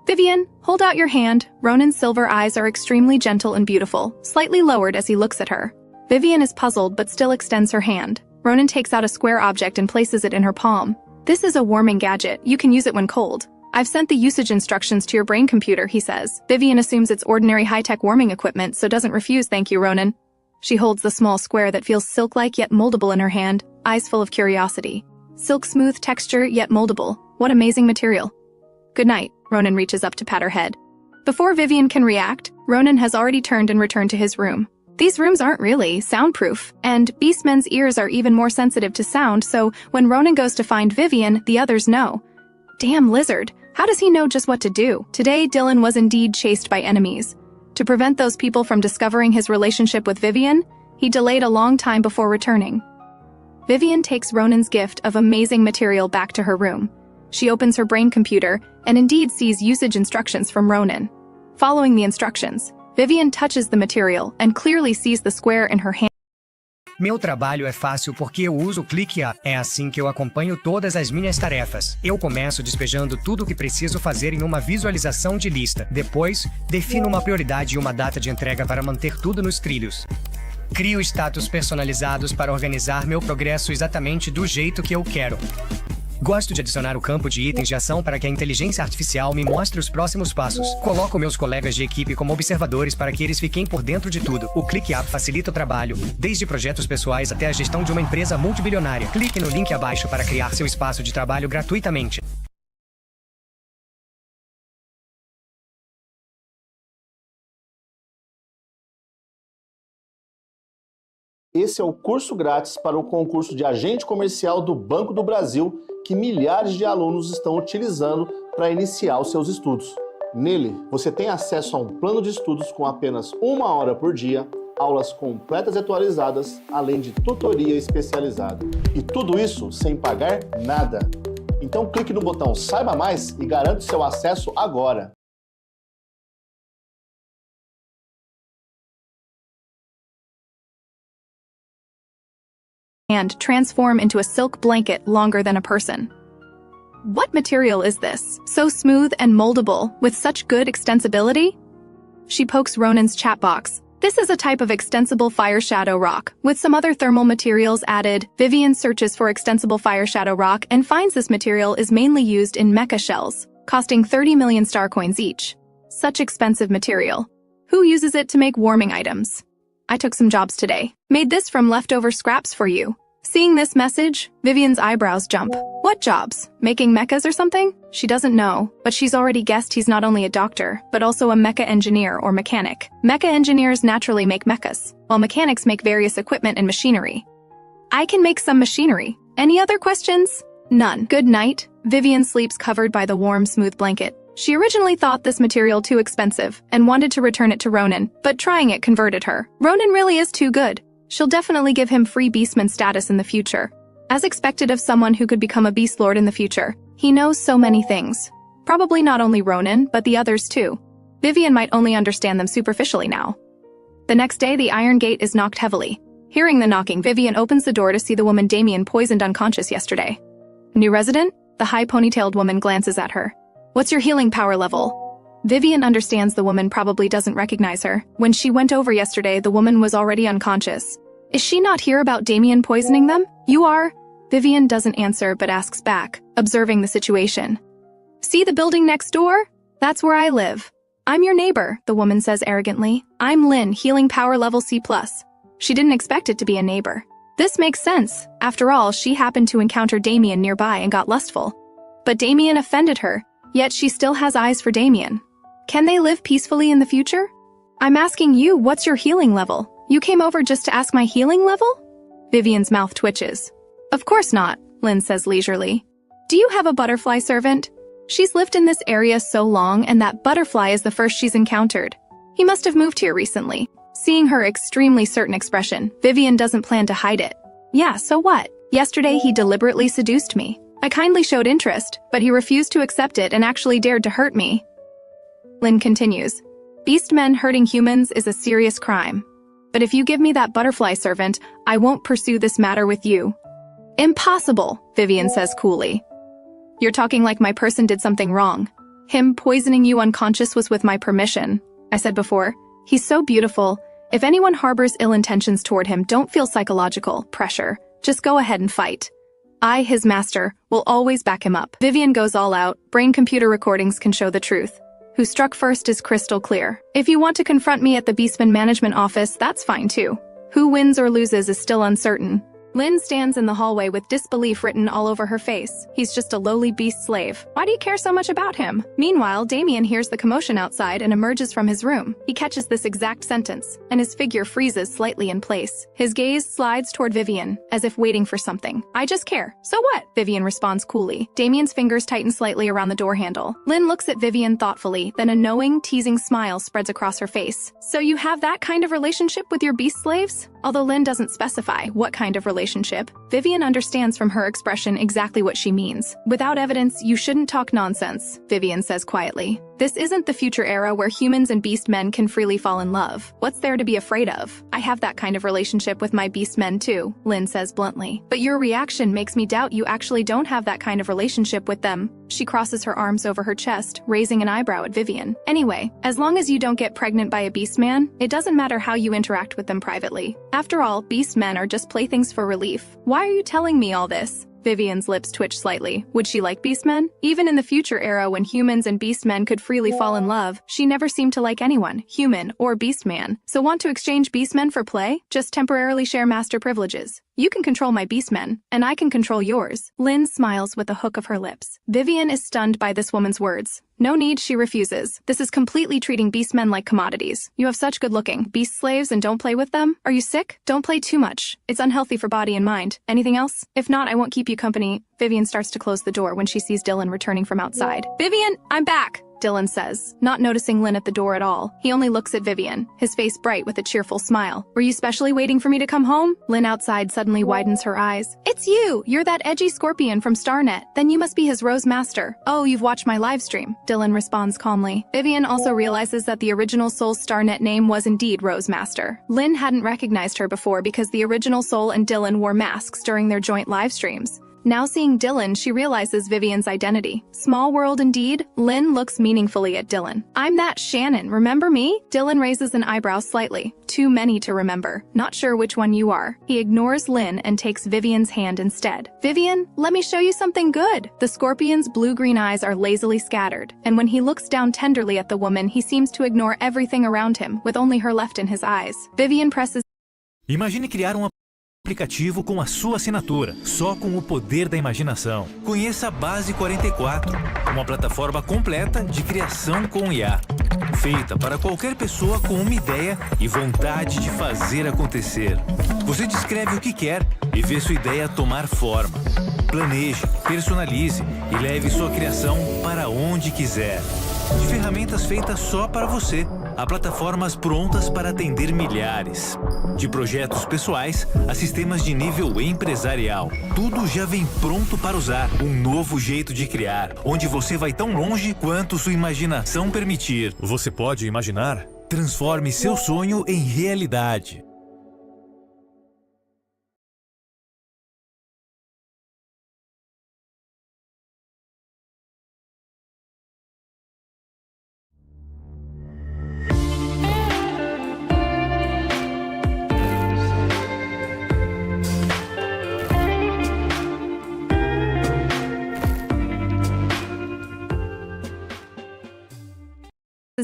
Vivian, hold out your hand. Ronan's silver eyes are extremely gentle and beautiful, slightly lowered as he looks at her. Vivian is puzzled but still extends her hand. Ronan takes out a square object and places it in her palm. This is a warming gadget. You can use it when cold. I've sent the usage instructions to your brain computer, he says. Vivian assumes it's ordinary high-tech warming equipment, so doesn't refuse. Thank you, Ronan. She holds the small square that feels silk-like yet moldable in her hand, eyes full of curiosity. Silk smooth texture yet moldable. What amazing material. Good night. Ronan reaches up to pat her head. Before Vivian can react, Ronan has already turned and returned to his room. These rooms aren't really soundproof, and Beastmen's ears are even more sensitive to sound, so when Ronan goes to find Vivian, the others know. Damn lizard, how does he know just what to do? Today, Dylan was indeed chased by enemies. To prevent those people from discovering his relationship with Vivian, he delayed a long time before returning. Vivian takes Ronan's gift of amazing material back to her room. She opens her brain computer and indeed sees usage instructions from Ronan. Following the instructions, Vivian touches the material and clearly sees the square in her hand. Meu trabalho é fácil porque eu uso o Clique A. É assim que eu acompanho todas as minhas tarefas. Eu começo despejando tudo o que preciso fazer em uma visualização de lista. Depois, defino uma prioridade e uma data de entrega para manter tudo nos trilhos. Crio status personalizados para organizar meu progresso exatamente do jeito que eu quero. Gosto de adicionar o campo de itens de ação para que a inteligência artificial me mostre os próximos passos. Coloco meus colegas de equipe como observadores para que eles fiquem por dentro de tudo. O Clique App facilita o trabalho, desde projetos pessoais até a gestão de uma empresa multibilionária. Clique no link abaixo para criar seu espaço de trabalho gratuitamente. Esse é o curso grátis para o concurso de agente comercial do Banco do Brasil que milhares de alunos estão utilizando para iniciar os seus estudos. Nele, você tem acesso a um plano de estudos com apenas 1 hora por dia, aulas completas e atualizadas, além de tutoria especializada. E tudo isso sem pagar nada. Então clique no botão Saiba Mais e garante seu acesso agora. And transform into a silk blanket longer than a person. What material is this? So smooth and moldable, with such good extensibility? She pokes Ronan's chat box. This is a type of extensible fire shadow rock, with some other thermal materials added. Vivian searches for extensible fire shadow rock and finds this material is mainly used in mecha shells, costing 30 million star coins each. Such expensive material. Who uses it to make warming items? I took some jobs today. Made this from leftover scraps for you. Seeing this message, Vivian's eyebrows jump. What jobs? Making mechas or something? She doesn't know, but she's already guessed he's not only a doctor, but also a mecha engineer or mechanic. Mecha engineers naturally make mechas, while mechanics make various equipment and machinery. I can make some machinery. Any other questions? None. Good night. Vivian sleeps covered by the warm, smooth blanket. She originally thought this material too expensive and wanted to return it to Ronan, but trying it converted her. Ronan really is too good. She'll definitely give him free beastman status in the future. As expected of someone who could become a beast lord in the future, he knows so many things. Probably not only Ronan, but the others too. Vivian might only understand them superficially now. The next day, the iron gate is knocked heavily. Hearing the knocking, Vivian opens the door to see the woman Damien poisoned unconscious yesterday. New resident? The high ponytailed woman glances at her. What's your healing power level? Vivian understands the woman probably doesn't recognize her. When she went over yesterday, the woman was already unconscious. Is she not here about Damien poisoning them? You are? Vivian doesn't answer but asks back, observing the situation. See the building next door? That's where I live. I'm your neighbor, the woman says arrogantly. I'm Lynn, healing power level C+. She didn't expect it to be a neighbor. This makes sense. After all, she happened to encounter Damien nearby and got lustful. But Damien offended her, yet she still has eyes for Damien. Can they live peacefully in the future? I'm asking you, what's your healing level? You came over just to ask my healing level? Vivian's mouth twitches. Of course not, Lynn says leisurely. Do you have a butterfly servant? She's lived in this area so long, and that butterfly is the first she's encountered. He must have moved here recently. Seeing her extremely certain expression, Vivian doesn't plan to hide it. Yeah, so what? Yesterday he deliberately seduced me. I kindly showed interest, but he refused to accept it and actually dared to hurt me. Lynn continues, Beastmen hurting humans is a serious crime. But if you give me that butterfly servant, I won't pursue this matter with you. Impossible, Vivian says coolly. You're talking like my person did something wrong. Him poisoning you unconscious was with my permission. I said before, he's so beautiful. If anyone harbors ill intentions toward him, don't feel psychological pressure. Just go ahead and fight. I, his master, will always back him up. Vivian goes all out. Brain-computer recordings can show the truth. Who struck first is crystal clear. If you want to confront me at the Beastman Management Office, that's fine too. Who wins or loses is still uncertain. Lynn stands in the hallway with disbelief written all over her face. He's just a lowly beast slave. Why do you care so much about him? Meanwhile, Damien hears the commotion outside and emerges from his room. He catches this exact sentence, and his figure freezes slightly in place. His gaze slides toward Vivian, as if waiting for something. I just care. So what? Vivian responds coolly. Damien's fingers tighten slightly around the door handle. Lynn looks at Vivian thoughtfully, then a knowing, teasing smile spreads across her face. So you have that kind of relationship with your beast slaves? Although Lynn doesn't specify what kind of relationship, Vivian understands from her expression exactly what she means. Without evidence, you shouldn't talk nonsense, Vivian says quietly. This isn't the future era where humans and beast men can freely fall in love. What's there to be afraid of? I have that kind of relationship with my beast men too, Lynn says bluntly. But your reaction makes me doubt you actually don't have that kind of relationship with them. She crosses her arms over her chest, raising an eyebrow at Vivian. Anyway, as long as you don't get pregnant by a beast man, it doesn't matter how you interact with them privately. After all, beast men are just playthings for relief. Why are you telling me all this? Vivian's lips twitch slightly. Would she like beastmen? Even in the future era when humans and beastmen could freely fall in love, she never seemed to like anyone, human or beastman. So want to exchange beastmen for play? Just temporarily share master privileges. You can control my beastmen, and I can control yours. Lynn smiles with a hook of her lips. Vivian is stunned by this woman's words. No need, she refuses. This is completely treating beastmen like commodities. You have such good-looking beast slaves and don't play with them? Are you sick? Don't play too much. It's unhealthy for body and mind. Anything else? If not, I won't keep you company. Vivian starts to close the door when she sees Dylan returning from outside. Vivian, I'm back! Dylan says, not noticing Lynn at the door at all. He only looks at Vivian, his face bright with a cheerful smile. Were you specially waiting for me to come home? Lynn outside suddenly widens her eyes. It's you! You're that edgy scorpion from Starnet. Then you must be his Rose Master. Oh, you've watched my live stream. Dylan responds calmly. Vivian also realizes that the original Soul's Starnet name was indeed Rose Master. Lynn hadn't recognized her before because the original Soul and Dylan wore masks during their joint live streams. Now seeing Dylan, she realizes Vivian's identity. Small world indeed. Lynn looks meaningfully at Dylan. I'm that Shannon, remember me? Dylan raises an eyebrow slightly. Too many to remember. Not sure which one you are. He ignores Lynn and takes Vivian's hand instead. Vivian, let me show you something good. The scorpion's blue-green eyes are lazily scattered, and when he looks down tenderly at the woman, he seems to ignore everything around him, with only her left in his eyes. Vivian presses. Imagine criar aplicativo com a sua assinatura, só com o poder da imaginação. Conheça a Base 44, uma plataforma completa de criação com IA, feita para qualquer pessoa com uma ideia e vontade de fazer acontecer. Você descreve o que quer e vê sua ideia tomar forma. Planeje, personalize e leve sua criação para onde quiser. De ferramentas feitas só para você, a plataformas prontas para atender milhares. De projetos pessoais a sistemas de nível empresarial. Tudo já vem pronto para usar. Um novo jeito de criar, onde você vai tão longe quanto sua imaginação permitir. Você pode imaginar? Transforme seu sonho em realidade.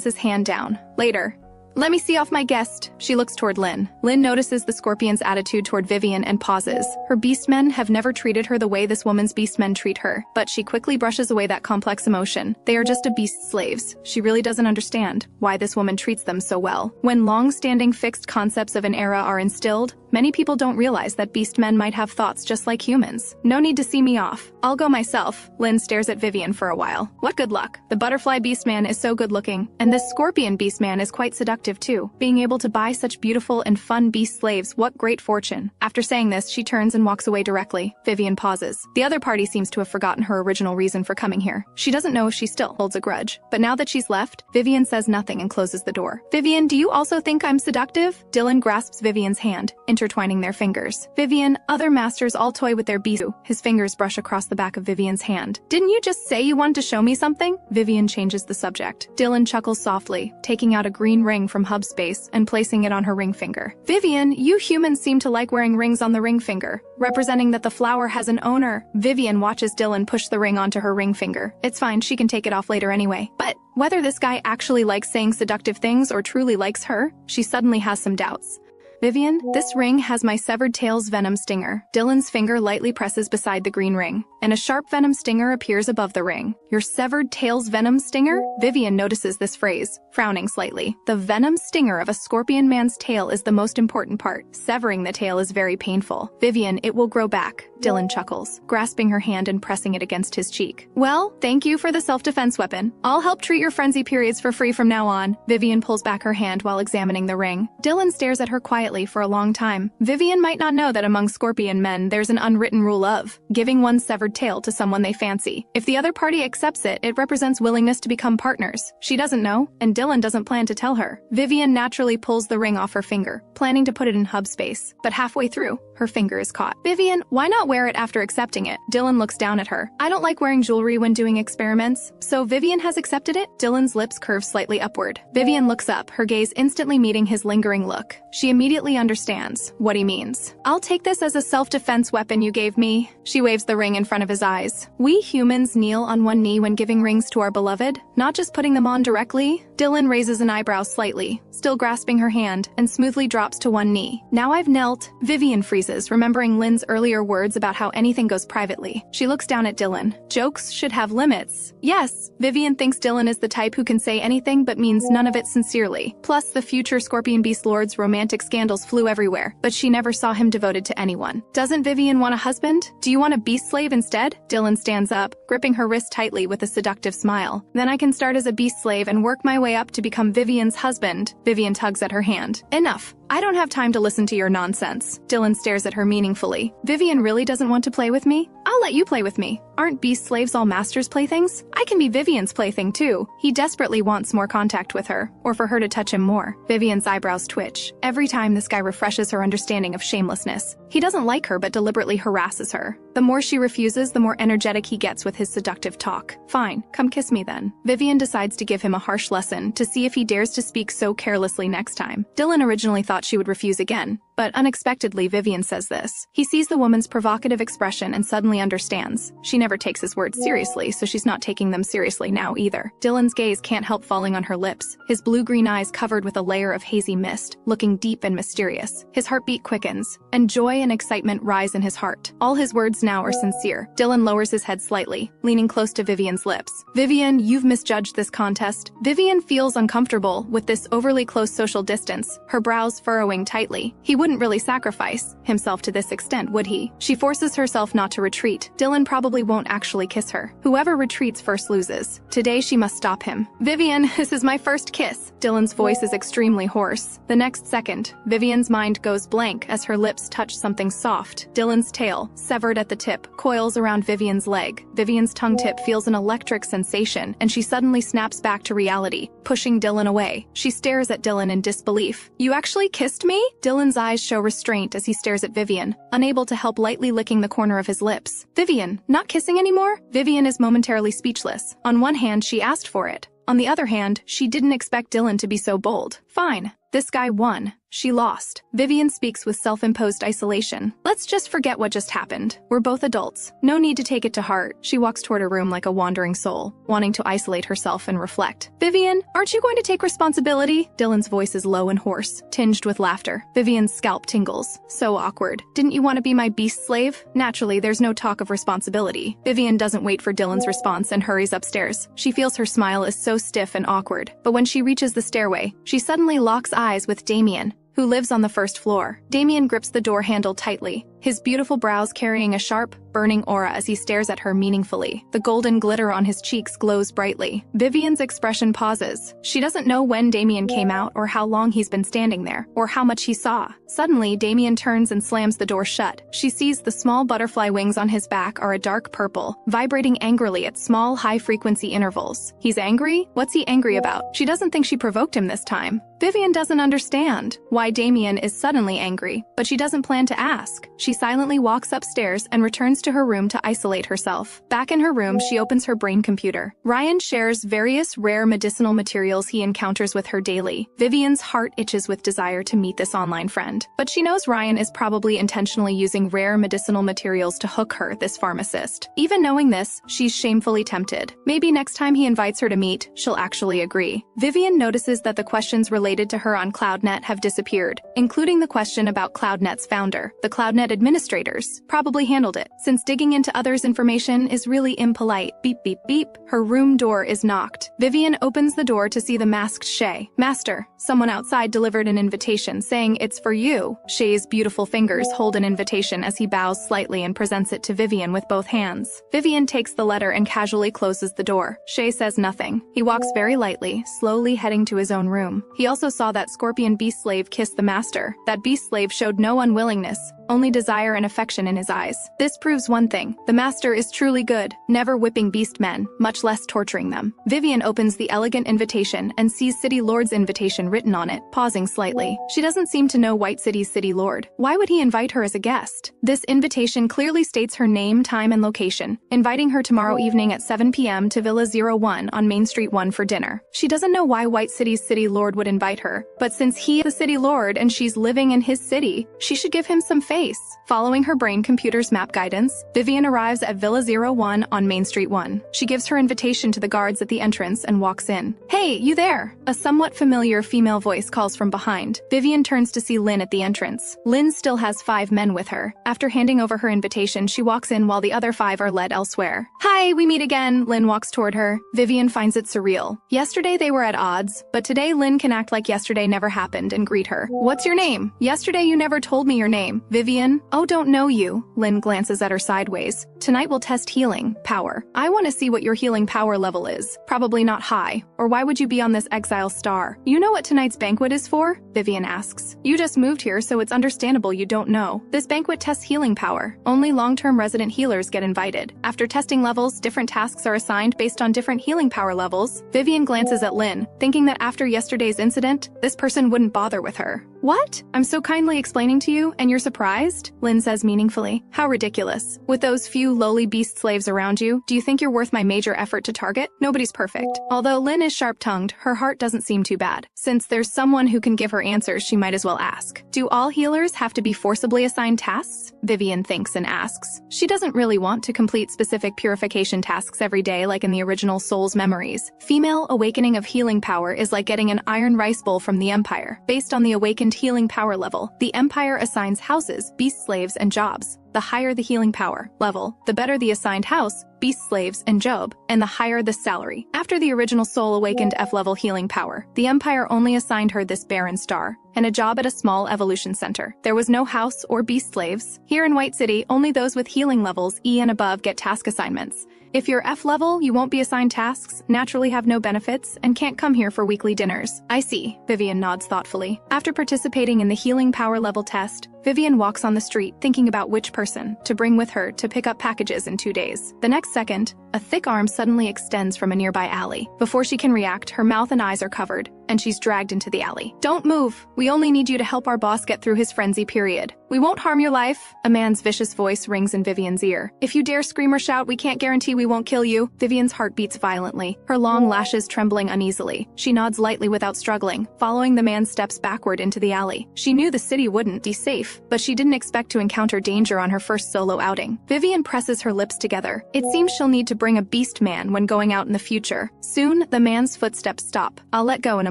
His hand down. Later. Let me see off my guest. She looks toward Lynn. Lynn notices the scorpion's attitude toward Vivian and pauses. Her beastmen have never treated her the way this woman's beastmen treat her, but she quickly brushes away that complex emotion. They are just a beast's slaves. She really doesn't understand why this woman treats them so well. When long-standing fixed concepts of an era are instilled, Many people don't realize that beast men might have thoughts just like humans. No need to see me off. I'll go myself. Lynn stares at Vivian for a while. What good luck. The butterfly beast man is so good looking, and this scorpion beast man is quite seductive too. Being able to buy such beautiful and fun beast slaves, what great fortune. After saying this, she turns and walks away directly. Vivian pauses. The other party seems to have forgotten her original reason for coming here. She doesn't know if she still holds a grudge. But now that she's left, Vivian says nothing and closes the door. Vivian, do you also think I'm seductive? Dylan grasps Vivian's hand, intertwining their fingers. Vivian, other masters all toy with their beasts. His fingers brush across the back of Vivian's hand. Didn't you just say you wanted to show me something? Vivian changes the subject. Dylan chuckles softly, taking out a green ring from hub space and placing it on her ring finger. Vivian, you humans seem to like wearing rings on the ring finger, representing that the flower has an owner. Vivian watches Dylan push the ring onto her ring finger. It's fine, she can take it off later anyway. But whether this guy actually likes saying seductive things or truly likes her, she suddenly has some doubts. Vivian, this ring has my severed tail's venom stinger. Dylan's finger lightly presses beside the green ring, and a sharp venom stinger appears above the ring. Your severed tail's venom stinger? Vivian notices this phrase, frowning slightly. The venom stinger of a scorpion man's tail is the most important part. Severing the tail is very painful. Vivian, it will grow back. Dylan chuckles, grasping her hand and pressing it against his cheek. Well, thank you for the self-defense weapon. I'll help treat your frenzy periods for free from now on. Vivian pulls back her hand while examining the ring. Dylan stares at her quietly for a long time. Vivian might not know that among scorpion men there's an unwritten rule of giving one's severed tail to someone they fancy. If the other party accepts it, it represents willingness to become partners. She doesn't know, and Dylan doesn't plan to tell her. Vivian naturally pulls the ring off her finger, planning to put it in hub space, but halfway through, her finger is caught. Vivian, why not wear it after accepting it? Dylan looks down at her. I don't like wearing jewelry when doing experiments, so Vivian has accepted it? Dylan's lips curve slightly upward. Vivian looks up, her gaze instantly meeting his lingering look. She immediately understands what he means. I'll take this as a self-defense weapon you gave me. She waves the ring in front of his eyes. We humans kneel on one knee when giving rings to our beloved, not just putting them on directly. Dylan raises an eyebrow slightly, still grasping her hand, and smoothly drops to one knee. Now I've knelt. Vivian freezes, remembering Lynn's earlier words about how anything goes privately. She looks down at Dylan. Jokes should have limits. Yes, Vivian thinks Dylan is the type who can say anything but means none of it sincerely. Plus, the future Scorpion Beast Lord's romantic scandals flew everywhere, but she never saw him devoted to anyone. Doesn't Vivian want a husband? Do you want a beast slave instead? Dylan stands up, gripping her wrist tightly with a seductive smile. Then I can start as a beast slave and work my way up to become Vivian's husband. Vivian tugs at her hand. Enough. I don't have time to listen to your nonsense. Dylan stares at her meaningfully. Vivian really doesn't want to play with me? I'll let you play with me. Aren't beast slaves all masters' playthings? I can be Vivian's plaything too. He desperately wants more contact with her, or for her to touch him more. Vivian's eyebrows twitch. Every time this guy refreshes her understanding of shamelessness. He doesn't like her but deliberately harasses her. The more she refuses, the more energetic he gets with his seductive talk. Fine, come kiss me then. Vivian decides to give him a harsh lesson to see if he dares to speak so carelessly next time. Dylan originally thought she would refuse again, but unexpectedly Vivian says this. He sees the woman's provocative expression and suddenly understands. She never takes his words seriously, so she's not taking them seriously now either. Dylan's gaze can't help falling on her lips, his blue-green eyes covered with a layer of hazy mist, looking deep and mysterious. His heartbeat quickens, and joy and excitement rise in his heart. All his words now are sincere. Dylan lowers his head slightly, leaning close to Vivian's lips. Vivian, you've misjudged this contest. Vivian feels uncomfortable with this overly close social distance, her brows furrowing tightly. He wouldn't really sacrifice himself to this extent, would he? She forces herself not to retreat. Dylan probably won't actually kiss her. Whoever retreats first loses. Today she must stop him. Vivian, this is my first kiss. Dylan's voice is extremely hoarse. The next second, Vivian's mind goes blank as her lips touch something soft. Dylan's tail, severed at the tip, coils around Vivian's leg. Vivian's tongue tip feels an electric sensation, and she suddenly snaps back to reality, pushing Dylan away. She stares at Dylan in disbelief. You actually kissed me? Dylan's eyes show restraint as he stares at Vivian, unable to help lightly licking the corner of his lips. Vivian, not kissing anymore? Vivian is momentarily speechless. On one hand, she asked for it. On the other hand, she didn't expect Dylan to be so bold. Fine. This guy won. She lost. Vivian speaks with self-imposed isolation. Let's just forget what just happened. We're both adults. No need to take it to heart. She walks toward her room like a wandering soul, wanting to isolate herself and reflect. Vivian, aren't you going to take responsibility? Dylan's voice is low and hoarse, tinged with laughter. Vivian's scalp tingles. So awkward. Didn't you want to be my beast slave? Naturally, there's no talk of responsibility. Vivian doesn't wait for Dylan's response and hurries upstairs. She feels her smile is so stiff and awkward, but when she reaches the stairway, she suddenly locks eyes with Damien. who lives on the first floor. Damien grips the door handle tightly, his beautiful brows carrying a sharp, burning aura as he stares at her meaningfully. The golden glitter on his cheeks glows brightly. Vivian's expression pauses. She doesn't know when Damien came out or how long he's been standing there, or how much he saw. Suddenly, Damien turns and slams the door shut. She sees the small butterfly wings on his back are a dark purple, vibrating angrily at small, high-frequency intervals. He's angry? What's he angry about? She doesn't think she provoked him this time. Vivian doesn't understand why Damien is suddenly angry, but she doesn't plan to ask. She silently walks upstairs and returns to her room to isolate herself. Back in her room, she opens her brain computer. Ryan shares various rare medicinal materials he encounters with her daily. Vivian's heart itches with desire to meet this online friend. But she knows Ryan is probably intentionally using rare medicinal materials to hook her, this pharmacist. Even knowing this, she's shamefully tempted. Maybe next time he invites her to meet, she'll actually agree. Vivian notices that the questions related to her on CloudNet have disappeared, including the question about CloudNet's founder. The CloudNet administrators probably handled it, since digging into others' information is really impolite. Beep, beep, beep. Her room door is knocked. Vivian opens the door to see the masked Shay. Master, someone outside delivered an invitation saying it's for you. Shay's beautiful fingers hold an invitation as he bows slightly and presents it to Vivian with both hands. Vivian takes the letter and casually closes the door. Shay says nothing. He walks very lightly, slowly heading to his own room. He also saw that scorpion beast slave kiss the master. That beast slave showed no unwillingness, only desire and affection in his eyes. This proves one thing: the master is truly good, never whipping beast men, much less torturing them. Vivian opens the elegant invitation and sees City Lord's invitation written on it, pausing slightly. She doesn't seem to know White City's City Lord. Why would he invite her as a guest? This invitation clearly states her name, time, and location, inviting her tomorrow evening at 7 p.m. to Villa 01 on Main Street 1 for dinner. She doesn't know why White City's City Lord would invite her, but since he is the City Lord and she's living in his city, she should give him some face. Following her brain computer's map guidance, Vivian arrives at Villa 01 on Main Street 1. She gives her invitation to the guards at the entrance and walks in. Hey, you there! A somewhat familiar female voice calls from behind. Vivian turns to see Lynn at the entrance. Lynn still has 5 men with her. After handing over her invitation, she walks in while the other 5 are led elsewhere. Hi, we meet again. Lynn walks toward her. Vivian finds it surreal. Yesterday they were at odds, but today Lynn can act like yesterday never happened and greet her. What's your name? Yesterday you never told me your name. Vivian? Oh, don't know you. Lynn glances at her sideways. Tonight we'll test healing power. I want to see what your healing power level is. Probably not high. Or why would you be on this exile star? You know what tonight's banquet is for? Vivian asks. You just moved here, so it's understandable you don't know. This banquet tests healing power. Only long-term resident healers get invited. After testing levels, different tasks are assigned based on different healing power levels. Vivian glances at Lynn, thinking that after yesterday's incident, this person wouldn't bother with her. What? I'm so kindly explaining to you, and you're surprised? Lynn says meaningfully. How ridiculous. With those few lowly beast slaves around you, do you think you're worth my major effort to target? Nobody's perfect. Although Lynn is sharp-tongued, her heart doesn't seem too bad. Since there's someone who can give her answers, she might as well ask. Do all healers have to be forcibly assigned tasks? Vivian thinks and asks. She doesn't really want to complete specific purification tasks every day like in the original Soul's Memories. Female awakening of healing power is like getting an iron rice bowl from the Empire. Based on the awakened healing power level, the Empire assigns houses, beast slaves, and jobs. The higher the healing power level, the better the assigned house, beast slaves, and job, and the higher the salary. After the original Soul awakened F-level healing power, the Empire only assigned her this barren star, and a job at a small evolution center. There was no house or beast slaves. Here in White City, only those with healing levels E and above get task assignments. If you're F level, you won't be assigned tasks, naturally have no benefits, and can't come here for weekly dinners. I see, Vivian nods thoughtfully. After participating in the healing power level test, Vivian walks on the street thinking about which person to bring with her to pick up packages in 2 days. The next second, a thick arm suddenly extends from a nearby alley. Before she can react, her mouth and eyes are covered, and she's dragged into the alley. Don't move. We only need you to help our boss get through his frenzy period. We won't harm your life. A man's vicious voice rings in Vivian's ear. If you dare scream or shout, we can't guarantee we won't kill you. Vivian's heart beats violently, her long lashes trembling uneasily. She nods lightly without struggling, following the man's steps backward into the alley. She knew the city wouldn't be safe safe, but she didn't expect to encounter danger on her first solo outing. Vivian presses her lips together. It seems she'll need to bring a beast man when going out in the future. Soon, the man's footsteps stop. I'll let go in a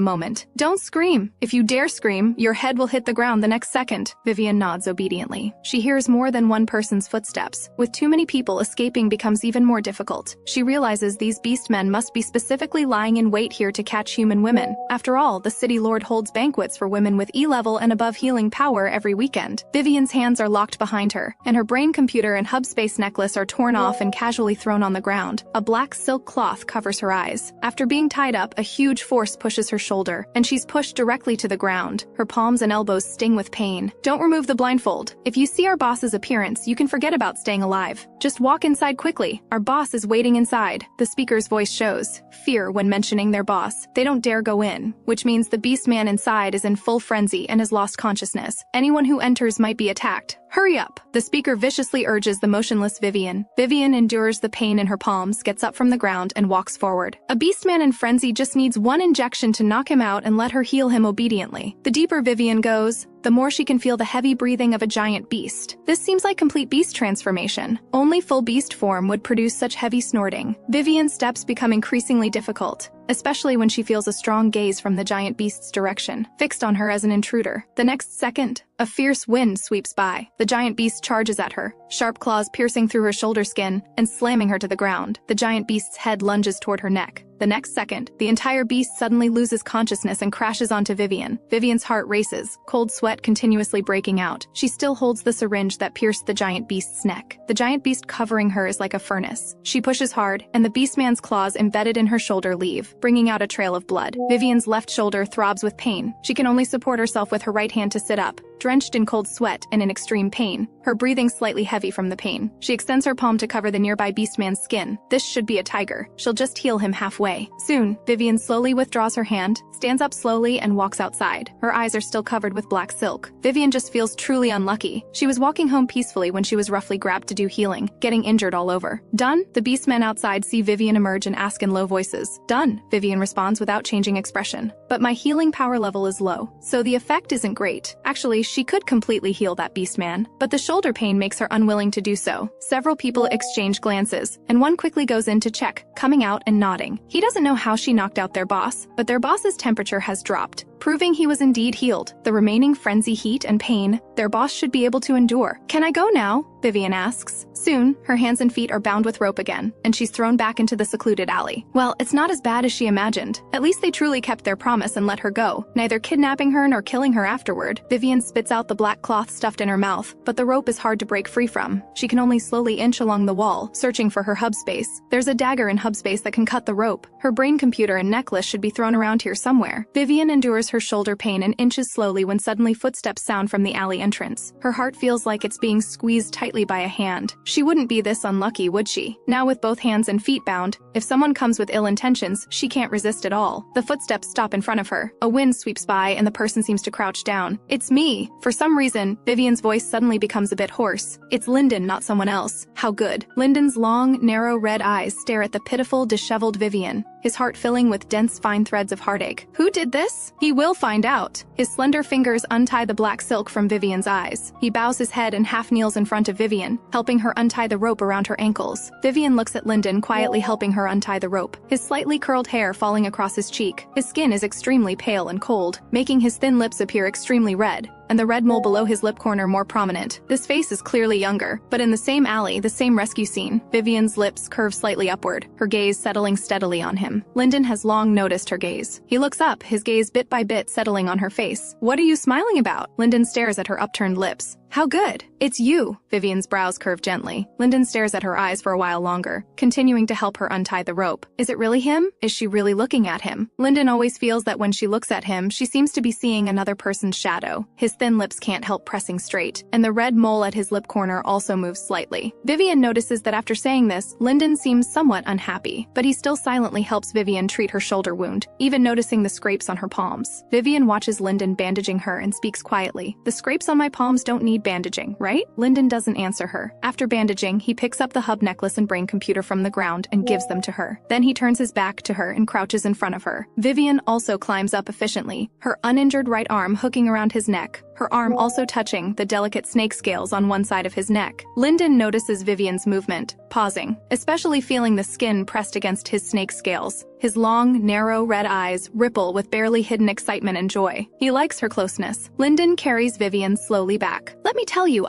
moment. Don't scream. If you dare scream, your head will hit the ground the next second. Vivian nods obediently. She hears more than one person's footsteps. With too many people, escaping becomes even more difficult. She realizes these beast men must be specifically lying in wait here to catch human women. After all, the city lord holds banquets for women with E-level and above healing power every weekend. Vivian's hands are locked behind her, and her brain computer and hub space necklace are torn off and casually thrown on the ground. A black silk cloth covers her eyes. After being tied up, a huge force pushes her shoulder, and she's pushed directly to the ground. Her palms and elbows sting with pain. Don't remove the blindfold. If you see our boss's appearance, you can forget about staying alive. Just walk inside quickly. Our boss is waiting inside. The speaker's voice shows fear when mentioning their boss. They don't dare go in, which means the beast man inside is in full frenzy and has lost consciousness. Anyone who enters might be attacked. Hurry up! The speaker viciously urges the motionless Vivian. Vivian endures the pain in her palms, gets up from the ground, and walks forward. A beastman in frenzy just needs one injection to knock him out and let her heal him obediently. The deeper Vivian goes, the more she can feel the heavy breathing of a giant beast. This seems like complete beast transformation. Only full beast form would produce such heavy snorting. Vivian's steps become increasingly difficult, especially when she feels a strong gaze from the giant beast's direction, fixed on her as an intruder. The next second, a fierce wind sweeps by. The giant beast charges at her, sharp claws piercing through her shoulder skin and slamming her to the ground. The giant beast's head lunges toward her neck. The next second, the entire beast suddenly loses consciousness and crashes onto Vivian. Vivian's heart races, cold sweat continuously breaking out. She still holds the syringe that pierced the giant beast's neck. The giant beast covering her is like a furnace. She pushes hard, and the beastman's claws embedded in her shoulder leave, bringing out a trail of blood. Vivian's left shoulder throbs with pain. She can only support herself with her right hand to sit up, drenched in cold sweat and in extreme pain, her breathing slightly heavy from the pain. She extends her palm to cover the nearby beastman's skin. This should be a tiger. She'll just heal him halfway. Soon, Vivian slowly withdraws her hand, stands up slowly, and walks outside. Her eyes are still covered with black silk. Vivian just feels truly unlucky. She was walking home peacefully when she was roughly grabbed to do healing, getting injured all over. Done? The beastmen outside see Vivian emerge and ask in low voices. Done, Vivian responds without changing expression. But my healing power level is low, so the effect isn't great. Actually, she could completely heal that beastman, but the shoulder pain makes her unwilling to do so. Several people exchange glances, and one quickly goes in to check, coming out and nodding. He doesn't know how she knocked out their boss, but their boss's temperature has dropped, proving he was indeed healed. The remaining frenzy, heat, and pain their boss should be able to endure. Can I go now? Vivian asks. Soon, her hands and feet are bound with rope again, and she's thrown back into the secluded alley. Well, it's not as bad as she imagined. At least they truly kept their promise and let her go, neither kidnapping her nor killing her afterward. Vivian spits out the black cloth stuffed in her mouth, but the rope is hard to break free from. She can only slowly inch along the wall, searching for her hub space. There's a dagger in hub space that can cut the rope. Her brain computer and necklace should be thrown around here somewhere. Vivian endures her shoulder pain and inches slowly when suddenly footsteps sound from the alley entrance. Her heart feels like it's being squeezed tightly by a hand. She wouldn't be this unlucky, would she? Now with both hands and feet bound, if someone comes with ill intentions, she can't resist at all. The footsteps stop in front of her. A wind sweeps by and the person seems to crouch down. It's me! For some reason, Vivian's voice suddenly becomes a bit hoarse. It's Lyndon, not someone else. How good. Lyndon's long, narrow red eyes stare at the pitiful, disheveled Vivian, his heart filling with dense, fine threads of heartache. Who did this? He will find out. His slender fingers untie the black silk from Vivian's eyes. He bows his head and half kneels in front of Vivian, helping her untie the rope around her ankles. Vivian looks at Lyndon, quietly helping her untie the rope, his slightly curled hair falling across his cheek. His skin is extremely pale and cold, making his thin lips appear extremely red, and the red mole below his lip corner more prominent. This face is clearly younger, but in the same alley, the same rescue scene, Vivian's lips curve slightly upward, her gaze settling steadily on him. Lyndon has long noticed her gaze. He looks up, his gaze bit by bit settling on her face. What are you smiling about? Lyndon stares at her upturned lips. How good. It's you. Vivian's brows curve gently. Lyndon stares at her eyes for a while longer, continuing to help her untie the rope. Is it really him? Is she really looking at him? Lyndon always feels that when she looks at him, she seems to be seeing another person's shadow. His thin lips can't help pressing straight, and the red mole at his lip corner also moves slightly. Vivian notices that after saying this, Lyndon seems somewhat unhappy, but he still silently helps Vivian treat her shoulder wound, even noticing the scrapes on her palms. Vivian watches Lyndon bandaging her and speaks quietly. The scrapes on my palms don't need bandaging, right? Lyndon doesn't answer her. After bandaging, he picks up the hub necklace and brain computer from the ground and gives them to her. Then he turns his back to her and crouches in front of her. Vivian also climbs up efficiently, her uninjured right arm hooking around his neck, her arm also touching the delicate snake scales on one side of his neck. Lyndon notices Vivian's movement, pausing, especially feeling the skin pressed against his snake scales. His long, narrow red eyes ripple with barely hidden excitement and joy. He likes her closeness. Lyndon carries Vivian slowly back. Let me tell you,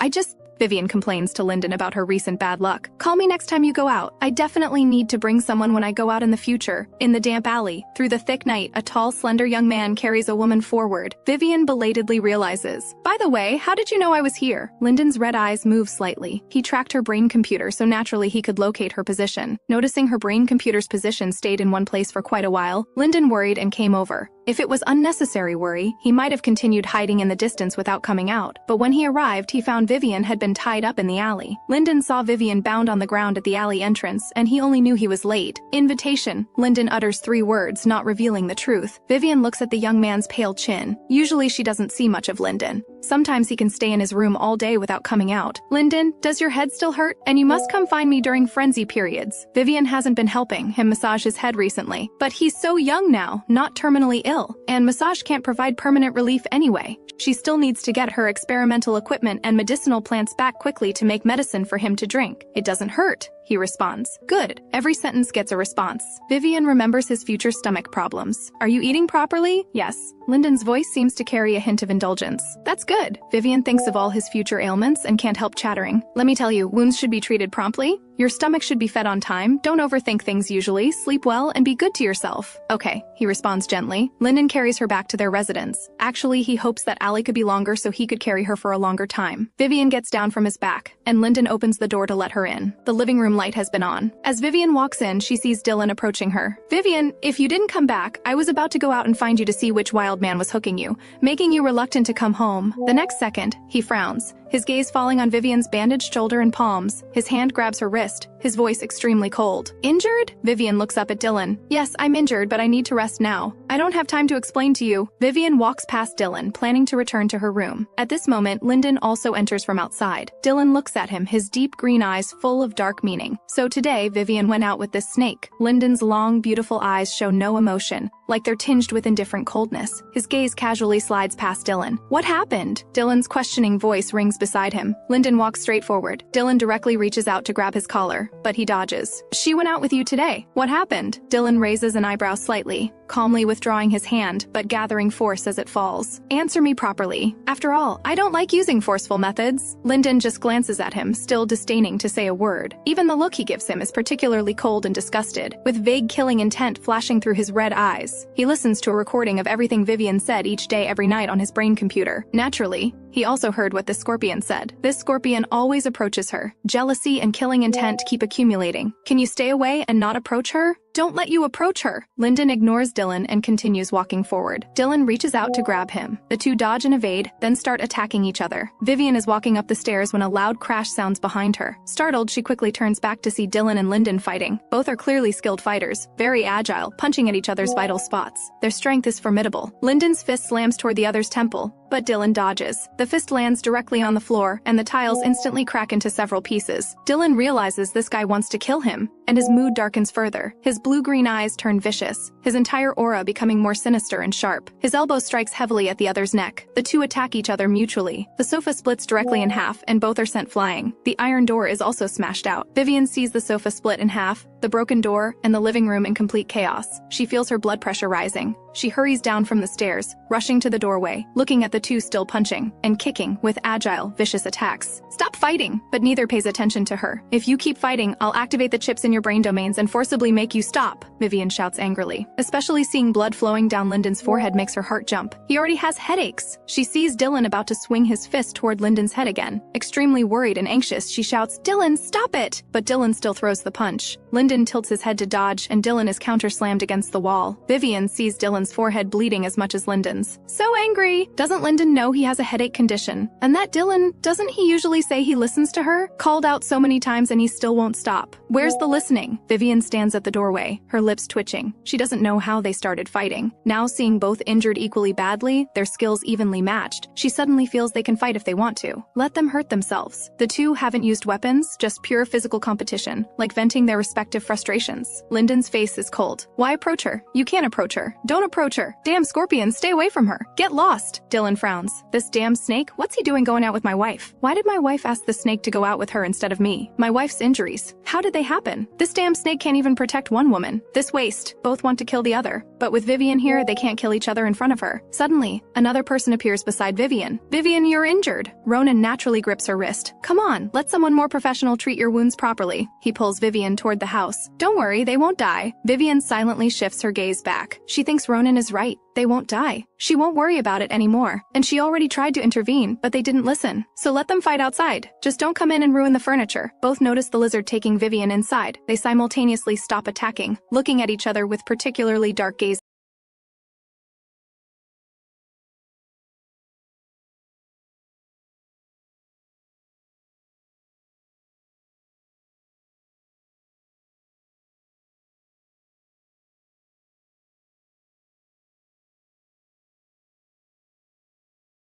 Vivian complains to Lyndon about her recent bad luck. Call me next time you go out. I definitely need to bring someone when I go out in the future. In the damp alley, through the thick night, a tall, slender young man carries a woman forward. Vivian belatedly realizes, by the way, how did you know I was here? Lyndon's red eyes move slightly. He tracked her brain computer, so naturally he could locate her position. Noticing her brain computer's position stayed in one place for quite a while, Lyndon worried and came over. If it was unnecessary worry, he might have continued hiding in the distance without coming out, but when he arrived, he found Vivian had been tied up in the alley. Lyndon saw Vivian bound on the ground at the alley entrance, and he only knew he was late. Invitation. Lyndon utters 3 words, not revealing the truth. Vivian looks at the young man's pale chin. Usually she doesn't see much of Lyndon. Sometimes he can stay in his room all day without coming out. Lyndon, does your head still hurt? And you must come find me during frenzy periods. Vivian hasn't been helping him massage his head recently, but he's so young now, not terminally ill, and massage can't provide permanent relief anyway. She still needs to get her experimental equipment and medicinal plants back quickly to make medicine for him to drink. It doesn't hurt, he responds. Good. Every sentence gets a response. Vivian remembers his future stomach problems. Are you eating properly? Yes. Lyndon's voice seems to carry a hint of indulgence. That's good. Vivian thinks of all his future ailments and can't help chattering. Let me tell you, wounds should be treated promptly. Your stomach should be fed on time. Don't overthink things usually. Sleep well and be good to yourself. Okay, he responds gently. Lyndon carries her back to their residence. Actually, he hopes that alley could be longer so he could carry her for a longer time. Vivian gets down from his back, and Lyndon opens the door to let her in. The living room light has been on. As Vivian walks in, she sees Dylan approaching her. Vivian, if you didn't come back, I was about to go out and find you to see which wild man was hooking you, making you reluctant to come home. The next second, he frowns, his gaze falling on Vivian's bandaged shoulder and palms. His hand grabs her wrist, his voice extremely cold. Injured? Vivian looks up at Dylan. Yes, I'm injured, but I need to rest now. I don't have time to explain to you. Vivian walks past Dylan, planning to return to her room. At this moment, Lyndon also enters from outside. Dylan looks at him, his deep green eyes full of dark meaning. So today, Vivian went out with this snake. Lyndon's long, beautiful eyes show no emotion, like they're tinged with indifferent coldness. His gaze casually slides past Dylan. What happened? Dylan's questioning voice rings beside him. Lyndon walks straight forward. Dylan directly reaches out to grab his collar, but he dodges. She went out with you today. What happened? Dylan raises an eyebrow slightly, calmly withdrawing his hand, but gathering force as it falls. Answer me properly. After all, I don't like using forceful methods. Lyndon just glances at him, still disdaining to say a word. Even the look he gives him is particularly cold and disgusted, with vague killing intent flashing through his red eyes. He listens to a recording of everything Vivian said each day every night on his brain computer. Naturally, he also heard what the scorpion said. This scorpion always approaches her. Jealousy and killing intent keep accumulating. Can you stay away and not approach her? Don't let you approach her. Lyndon ignores Dylan and continues walking forward. Dylan reaches out to grab him. The two dodge and evade, then start attacking each other. Vivian is walking up the stairs when a loud crash sounds behind her. Startled, she quickly turns back to see Dylan and Lyndon fighting. Both are clearly skilled fighters, very agile, punching at each other's vital spots. Their strength is formidable. Lyndon's fist slams toward the other's temple, but Dylan dodges. The fist lands directly on the floor, and the tiles instantly crack into several pieces. Dylan realizes this guy wants to kill him, and his mood darkens further. His blue-green eyes turn vicious, his entire aura becoming more sinister and sharp. His elbow strikes heavily at the other's neck. The two attack each other mutually. The sofa splits directly in half, and both are sent flying. The iron door is also smashed out. Vivian sees the sofa split in half, the broken door, and the living room in complete chaos. She feels her blood pressure rising. She hurries down from the stairs, rushing to the doorway, looking at the two still punching and kicking with agile, vicious attacks. Stop fighting! But neither pays attention to her. If you keep fighting, I'll activate the chips in your brain domains and forcibly make you stop, Vivian shouts angrily. Especially seeing blood flowing down Lyndon's forehead makes her heart jump. He already has headaches. She sees Dylan about to swing his fist toward Lyndon's head again. Extremely worried and anxious, she shouts, "Dylan, stop it!" But Dylan still throws the punch. Lyndon tilts his head to dodge, and Dylan is counter-slammed against the wall. Vivian sees Dylan's forehead bleeding as much as Lyndon's. So angry! Doesn't Lyndon know he has a headache condition? And that Dylan, doesn't he usually say he listens to her? Called out so many times and he still won't stop. Where's the listening? Vivian stands at the doorway, her lips twitching. She doesn't know how they started fighting. Now seeing both injured equally badly, their skills evenly matched, she suddenly feels they can fight if they want to. Let them hurt themselves. The two haven't used weapons, just pure physical competition, like venting their respective collective frustrations. Lyndon's face is cold. Why approach her? You can't approach her. Don't approach her. Damn scorpion, stay away from her. Get lost. Dylan frowns. This damn snake? What's he doing going out with my wife? Why did my wife ask the snake to go out with her instead of me? My wife's injuries. How did they happen? This damn snake can't even protect one woman. This waste. Both want to kill the other. But with Vivian here, they can't kill each other in front of her. Suddenly, another person appears beside Vivian. Vivian, you're injured. Ronan naturally grips her wrist. Come on, let someone more professional treat your wounds properly. He pulls Vivian toward the house. Don't worry, they won't die. Vivian silently shifts her gaze back. She thinks Ronan is right. They won't die. She won't worry about it anymore. And she already tried to intervene, but they didn't listen. So let them fight outside. Just don't come in and ruin the furniture. Both notice the lizard taking Vivian inside. They simultaneously stop attacking, looking at each other with particularly dark gazes.